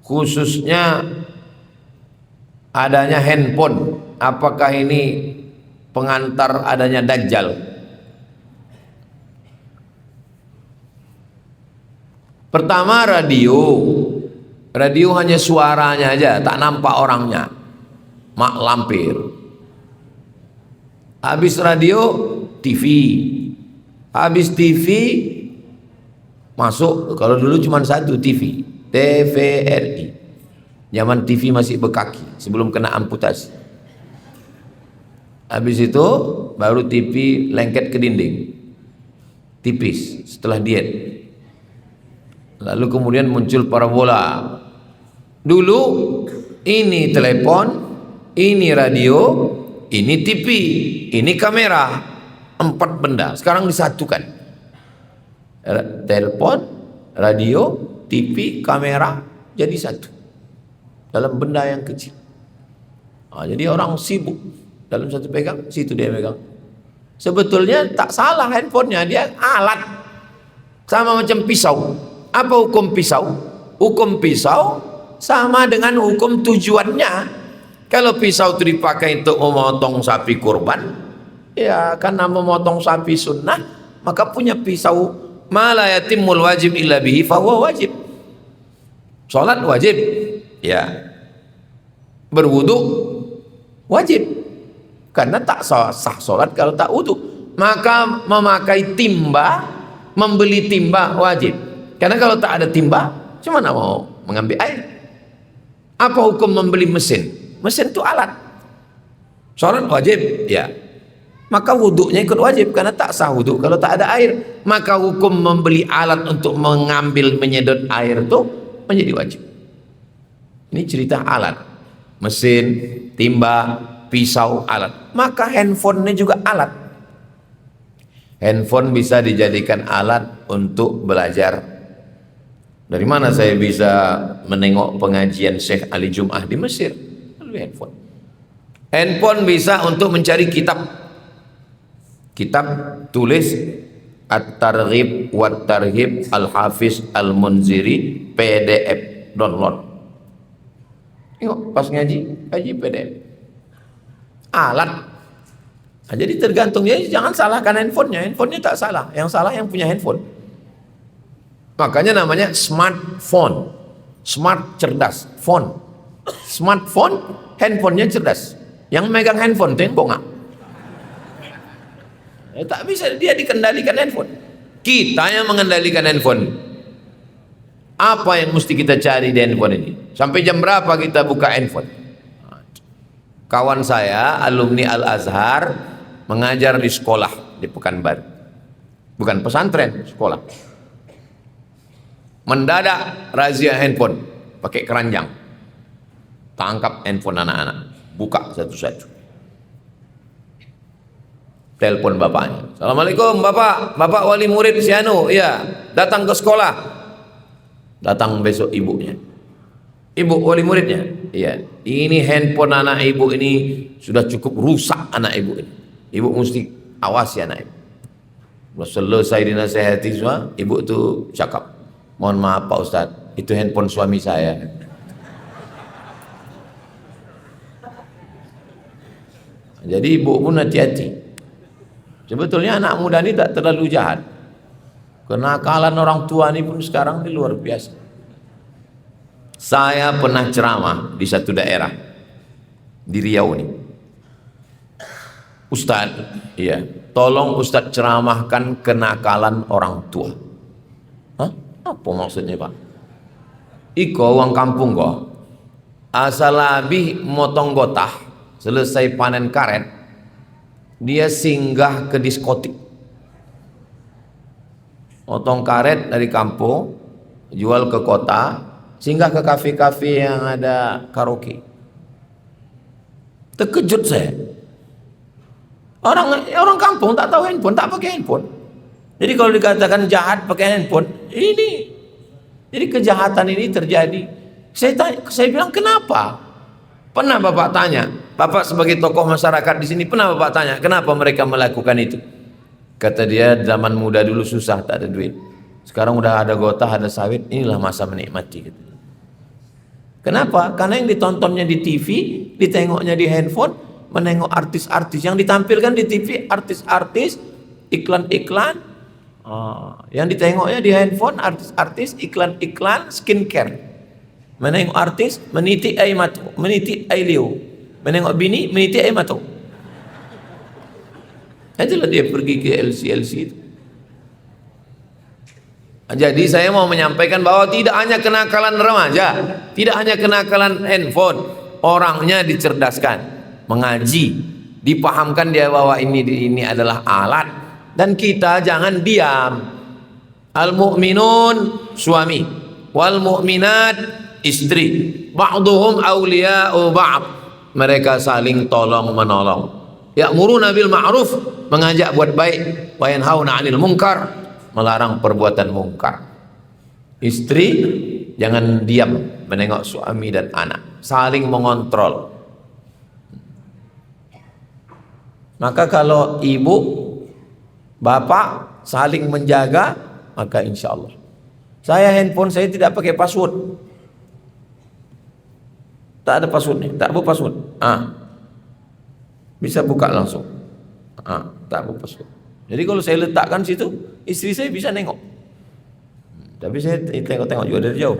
khususnya adanya handphone? Apakah ini pengantar adanya Dajjal? Pertama, radio hanya suaranya aja, tak nampak orangnya, mak lampir. Habis radio, TV. Habis TV, masuk, kalau dulu cuma satu TV, TVRI. Zaman TV masih bekaki, sebelum kena amputasi. Habis itu, baru TV lengket ke dinding, tipis, setelah diet. Lalu kemudian muncul parabola. Dulu, ini telepon, ini radio, ini TV, ini kamera. 4 benda, sekarang disatukan. Telepon, radio, TV, kamera jadi satu dalam benda yang kecil. Jadi orang sibuk dalam satu pegang, situ dia pegang. Sebetulnya tak salah handphonenya, dia alat sama macam pisau. Apa hukum pisau? Hukum pisau sama dengan hukum tujuannya. Kalau pisau itu dipakai untuk memotong sapi kurban, ya karena memotong sapi sunnah, maka punya pisau. Ma la yatimul wajib illa bihi fahuwa wajib. Salat wajib, ya. Berwudu wajib, karena tak sah salat kalau tak wudu. Maka memakai timba, membeli timba wajib, karena kalau tak ada timba, gimana mau mengambil air? Apa hukum membeli mesin? Mesin itu alat. Salat wajib, ya. Maka wuduknya ikut wajib, karena tak sah wuduk kalau tak ada air. Maka hukum membeli alat untuk mengambil menyedot air itu menjadi wajib. Ini cerita alat, mesin, timba, pisau, alat. Maka handphonenya juga alat. Handphone bisa dijadikan alat untuk belajar. Dari mana saya bisa menengok pengajian Syekh Ali Jum'ah di Mesir? Melalui handphone. Handphone bisa untuk mencari kitab. Kitab tulis At-Targhib wa Tarhib Al-Hafiz Al-Munziri, PDF, download. Tengok pas ngaji PDF. Alat. Nah, jadi tergantung, ya jangan salahkan handphonenya. Handphonenya tak salah, yang salah yang punya handphone. Makanya namanya smartphone. Smart, cerdas, phone. Smartphone, handphonenya cerdas. Yang megang handphone itu yang bongak. Tak bisa dia dikendalikan handphone. Kita yang mengendalikan handphone. Apa yang mesti kita cari di handphone ini? Sampai jam berapa kita buka handphone? Kawan saya, alumni Al-Azhar, mengajar di sekolah di Pekanbaru. Bukan pesantren, sekolah. Mendadak razia handphone, pakai keranjang. Tangkap handphone anak-anak, buka satu-satu. Telepon bapaknya. Assalamualaikum bapak, bapak wali murid si Anu, iya, datang ke sekolah. Datang besok ibunya. Ibu wali muridnya, iya. Ini handphone anak ibu ini sudah cukup rusak anak ibu ini. Ibu mesti awasi anak ibu. Selesai dinasehati semua, ibu tu cakap, mohon maaf Pak Ustadz, itu handphone suami saya. Jadi ibu pun hati-hati. Sebetulnya anak muda ini tak terlalu jahat. Kenakalan orang tua ini pun sekarang ini luar biasa. Saya pernah ceramah di satu daerah di Riau ini. Ustadz, iya, tolong Ustadz ceramahkan kenakalan orang tua. Hah? Apa maksudnya Pak? Iko uang kampung kok, asal habis motong gotah, selesai panen karet, dia singgah ke diskotik. Motong karet dari kampung, jual ke kota, singgah ke kafe-kafe yang ada karaoke. Terkejut saya. Orang kampung tak tahu handphone, tak pakai handphone. Jadi kalau dikatakan jahat pakai handphone, ini. Jadi kejahatan ini terjadi. Saya bilang kenapa? Pernah Bapak tanya, Bapak sebagai tokoh masyarakat di sini pernah Bapak tanya, kenapa mereka melakukan itu? Kata dia, zaman muda dulu susah, tak ada duit. Sekarang udah ada gotah, ada sawit, inilah masa menikmati. Gitu. Kenapa? Karena yang ditontonnya di TV, ditengoknya di handphone, menengok artis-artis. Yang ditampilkan di TV, artis-artis, iklan-iklan. Yang ditengoknya di handphone, artis-artis, iklan-iklan, skincare. Menengok artis, meniti air mata, meniti air liu. Menengok bini, meniti air mata. Itulah dia pergi ke LC itu. Jadi saya mau menyampaikan bahwa tidak hanya kenakalan remaja, tidak hanya kenakalan handphone, orangnya dicerdaskan, mengaji, dipahamkan dia bahwa ini adalah alat, dan kita jangan diam. Al-mu'minun suami, wal mu'minat istri, ba'duhum awliya'u ba'd. Mereka saling tolong menolong. Ya'muruna bil ma'ruf, mengajak buat baik, wa yanhauna 'anil munkar, melarang perbuatan mungkar. Istri jangan diam menengok suami dan anak, saling mengontrol. Maka kalau ibu, bapak saling menjaga, maka insya Allah. Saya handphone saya tidak pakai password. Tak ada passwordnya, tak ada password. Bisa buka langsung. Tak ada password. Jadi kalau saya letakkan situ, istri saya bisa nengok. Tapi saya tengok-tengok juga dari jauh.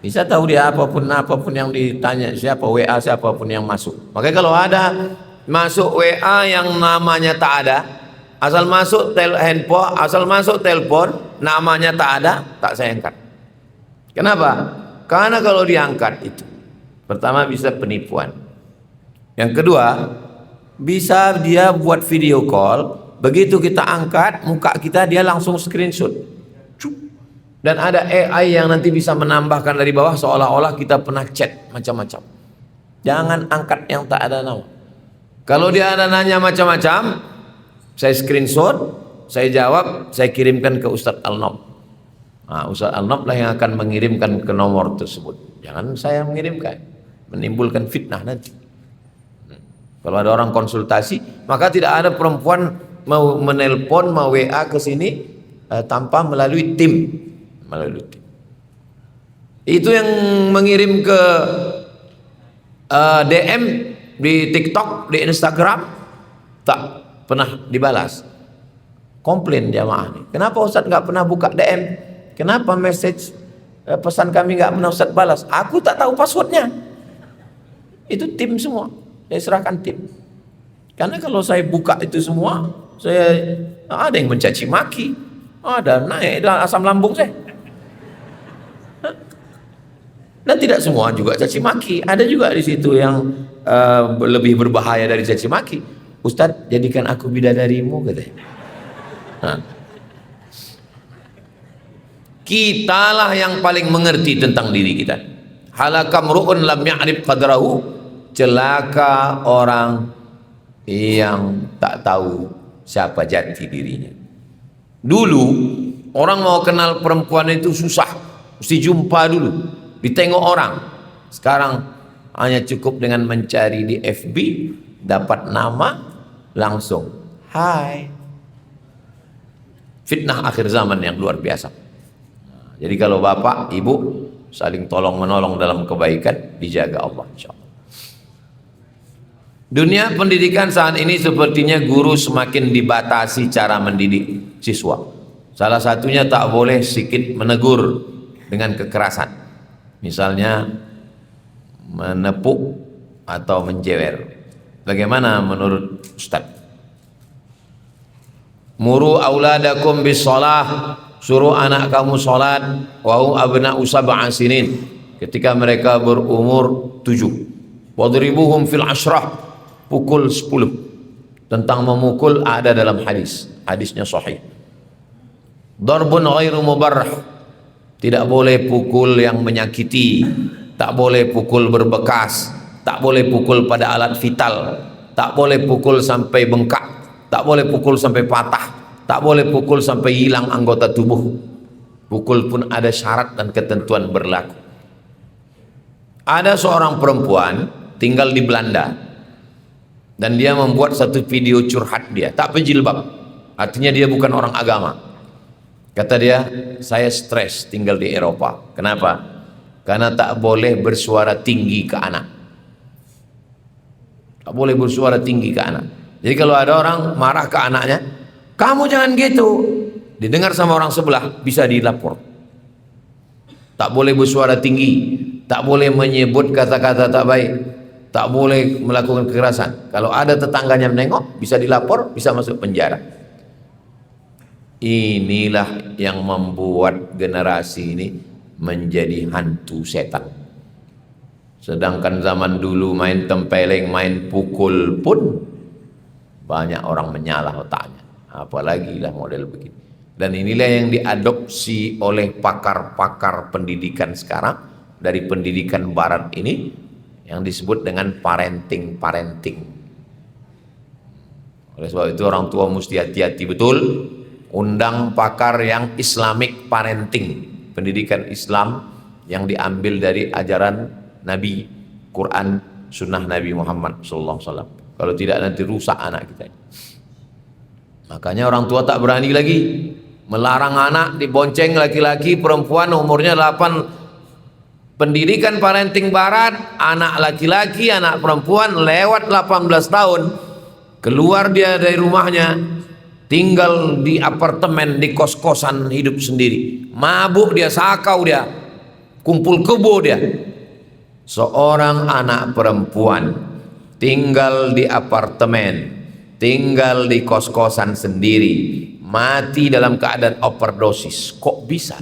Bisa tahu dia apapun yang ditanya, siapa WA siapapun yang masuk. Makanya kalau ada masuk WA yang namanya tak ada, asal masuk handphone, asal masuk telepon, namanya tak ada, tak saya angkat. Kenapa? Karena kalau diangkat itu, pertama bisa penipuan. Yang kedua, bisa dia buat video call, begitu kita angkat muka kita, dia langsung screenshot. Dan ada AI yang nanti bisa menambahkan dari bawah seolah-olah kita pernah chat macam-macam. Jangan angkat yang tak ada nama. Kalau dia ada nanya macam-macam, saya screenshot, saya jawab, saya kirimkan ke Ustadz Al-Nob. Ustadz Al-Nob lah yang akan mengirimkan ke nomor tersebut. Jangan saya mengirimkan, menimbulkan fitnah nanti. Kalau ada orang konsultasi, maka tidak ada perempuan mau menelpon, mau WA ke sini tanpa melalui tim. Itu yang mengirim ke DM di TikTok, di Instagram, tak pernah dibalas. Komplain jamaah nih. Kenapa Ustaz nggak pernah buka DM? Kenapa message pesan kami nggak pernah Ustaz balas? Aku tak tahu passwordnya. Itu tim semua. Saya serahkan tim. Karena kalau saya buka itu semua, saya ada yang mencaci maki, ada naik asam lambung saya. Dan tidak semua juga caci maki. Ada juga di situ yang lebih berbahaya dari caci maki. Ustaz, jadikan aku bidadarimu, katanya. Nah. Kitalah yang paling mengerti tentang diri kita. Halakam ru'un lam ya'rif qadrahu. Celaka orang yang tak tahu siapa jati dirinya. Dulu orang mau kenal perempuan itu susah, mesti jumpa dulu, ditengok orang. Sekarang hanya cukup dengan mencari di FB, dapat nama, langsung hai. Fitnah akhir zaman yang luar biasa. Jadi kalau bapak, ibu saling tolong menolong dalam kebaikan, dijaga Allah insyaallah. Dunia pendidikan saat ini sepertinya guru semakin dibatasi cara mendidik siswa. Salah satunya tak boleh sedikit menegur dengan kekerasan. Misalnya menepuk atau menjewer. Bagaimana menurut Ustaz? Muru auladakum bis shalah, suruh anak kamu salat wa hum abna'u sab'a sinin, ketika mereka berumur 7. Wadribuhum fil ashrah, pukul 10. Tentang memukul ada dalam hadisnya sahih. Darbun ghairu mubarrah, tidak boleh pukul yang menyakiti, tak boleh pukul berbekas, tak boleh pukul pada alat vital, tak boleh pukul sampai bengkak, tak boleh pukul sampai patah, tak boleh pukul sampai hilang anggota tubuh. Pukul pun ada syarat dan ketentuan berlaku. Ada seorang perempuan tinggal di Belanda dan dia membuat satu video curhat dia, tak berjilbab, artinya dia bukan orang agama. Kata dia, saya stres tinggal di Eropa. Kenapa? Karena tak boleh bersuara tinggi ke anak. Tak boleh bersuara tinggi ke anak. Jadi kalau ada orang marah ke anaknya, kamu jangan gitu, didengar sama orang sebelah, bisa dilapor. Tak boleh bersuara tinggi, tak boleh menyebut kata-kata tak baik, tak boleh melakukan kekerasan. Kalau ada tetangganya menengok, bisa dilapor, bisa masuk penjara. Inilah yang membuat generasi ini menjadi hantu setan. Sedangkan zaman dulu main tempeleng, main pukul pun banyak orang menyalah otaknya, apalagi lah model begini. Dan inilah yang diadopsi oleh pakar-pakar pendidikan sekarang dari pendidikan barat ini, yang disebut dengan parenting. Oleh sebab itu orang tua mesti hati-hati betul, undang pakar yang Islamic parenting, pendidikan Islam yang diambil dari ajaran Nabi, Quran, Sunnah Nabi Muhammad SAW. Kalau tidak nanti rusak anak kita. Makanya orang tua tak berani lagi melarang anak dibonceng laki-laki, perempuan umurnya 8. Pendidikan parenting barat, anak laki-laki, anak perempuan lewat 18 tahun, keluar dia dari rumahnya, tinggal di apartemen, di kos-kosan, hidup sendiri, mabuk dia, sakau dia, kumpul kebo dia. Seorang anak perempuan tinggal di apartemen, tinggal di kos-kosan sendiri, mati dalam keadaan overdosis. Kok bisa?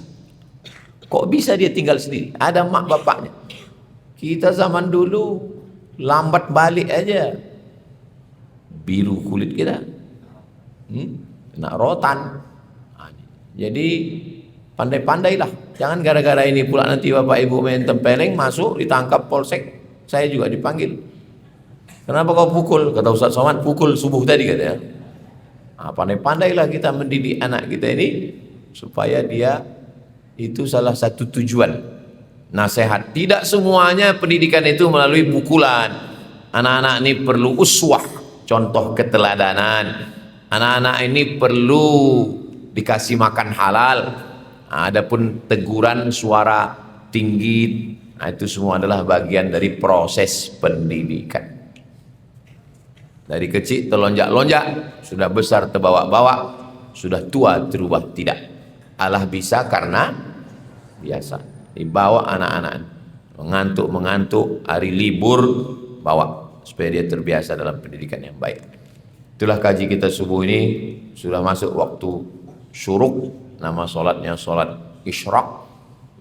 Kok bisa dia tinggal sendiri? Ada mak bapaknya. Kita zaman dulu lambat balik aja, biru kulit kita, kena rotan. Jadi pandai-pandailah, jangan gara-gara ini pula nanti bapak ibu main tempeleng masuk ditangkap polsek, saya juga dipanggil. Kenapa kau pukul? Kata Ustaz Somad, pukul subuh tadi katanya. Pandai-pandailah kita mendidik anak kita ini supaya dia itu salah satu tujuan nasihat. Tidak semuanya pendidikan itu melalui pukulan. Anak-anak ini perlu uswah, contoh keteladanan. Anak-anak ini perlu dikasih makan halal. Adapun teguran suara tinggi. Nah, itu semua adalah bagian dari proses pendidikan. Dari kecil terlonjak-lonjak, sudah besar terbawa-bawa, sudah tua terubah tidak. Allah bisa karena biasa. Dibawa anak-anak, mengantuk, hari libur, bawa supaya dia terbiasa dalam pendidikan yang baik. Itulah kaji kita subuh ini. Sudah masuk waktu syuruk. Nama solatnya solat isyraq.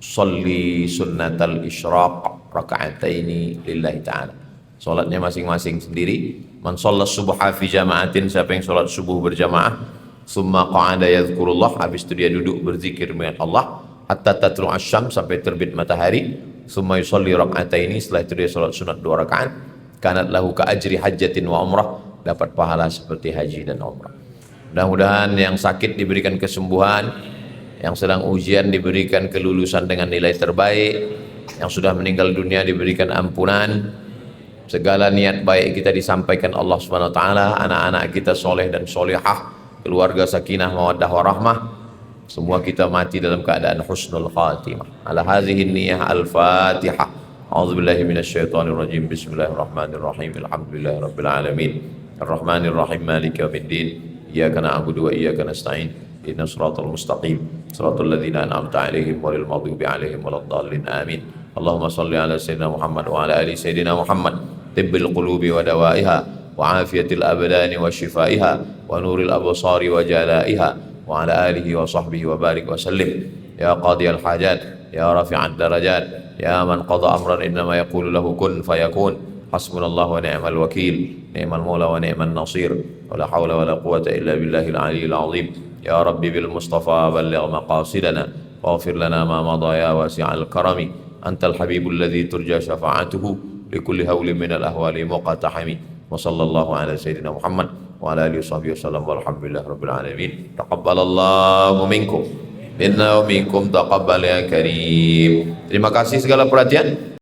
Sholli sunnatal isyraq raka'ataini lillahi ta'ala. Solatnya masing-masing sendiri. Man shalla subha fi jama'atin, siapa yang solat subuh berjamaah, summa qa'ada yadhkurullah, habis itu dia duduk berzikir dengan Allah hatta tatlu asyam, sampai terbit matahari, summa yusalli raka'ataini, setelah itu dia solat sunat 2 rakaat, kanat lahu ka ajri hajjatin wa umrah, dapat pahala seperti haji dan umrah. Mudah-mudahan yang sakit diberikan kesembuhan, yang sedang ujian diberikan kelulusan dengan nilai terbaik, yang sudah meninggal dunia diberikan ampunan, segala niat baik kita disampaikan Allah Subhanahu wa taala, anak-anak kita soleh dan solehah, keluarga sakinah mawaddah warahmah, semua kita mati dalam keadaan husnul khatimah. Ala hadhihi niyyah al-Fatihah. A'udzubillahi minasyaitonir rajim. Bismillahirrahmanirrahim. Alhamdulillahirabbil alamin. Arrahmanir rahim. Maliki yaumiddin. Iyyaka na'budu wa iyyaka nasta'in. Ihdinas siratal mustaqim. Siratal ladzina an'amta 'alaihim ghairil maghdubi 'alaihim waladdallin. Amin. Allahumma shalli ala sayyidina Muhammad wa ala ali sayyidina Muhammad. Tibbil qulubi wa dawaiha wa afiyatil abdani wa shifaiha wa nuril absari wa jalaiha wa ala alihi wa sahbihi wa barik wa sallim. Ya qadiyal hajat, ya rafi'ad darajat, ya man qada amran innama yaqulu lahu kun fayakun. Hasbunallahu wa ni'mal wakil, ni'mal maula wa ni'man nasir. Wa la hawla wa la quwwata illa billahil aliyyil azim. Ya Rabbi bil Mustafa balligh maqasidana waghfir lana ma madha ya wasi'al karami. Antal habibul ladzi turja syafa'atuhu likulli hawlin minal ahwali muqatahami. Wa sallallahu ala sayyidina Muhammad wa ala alihi washabbihi wasallam walhamdulillahi rabbil alamin. Taqabbalallahu minkum inna wa minkum taqabbal ya karim. Terima kasih segala perhatian.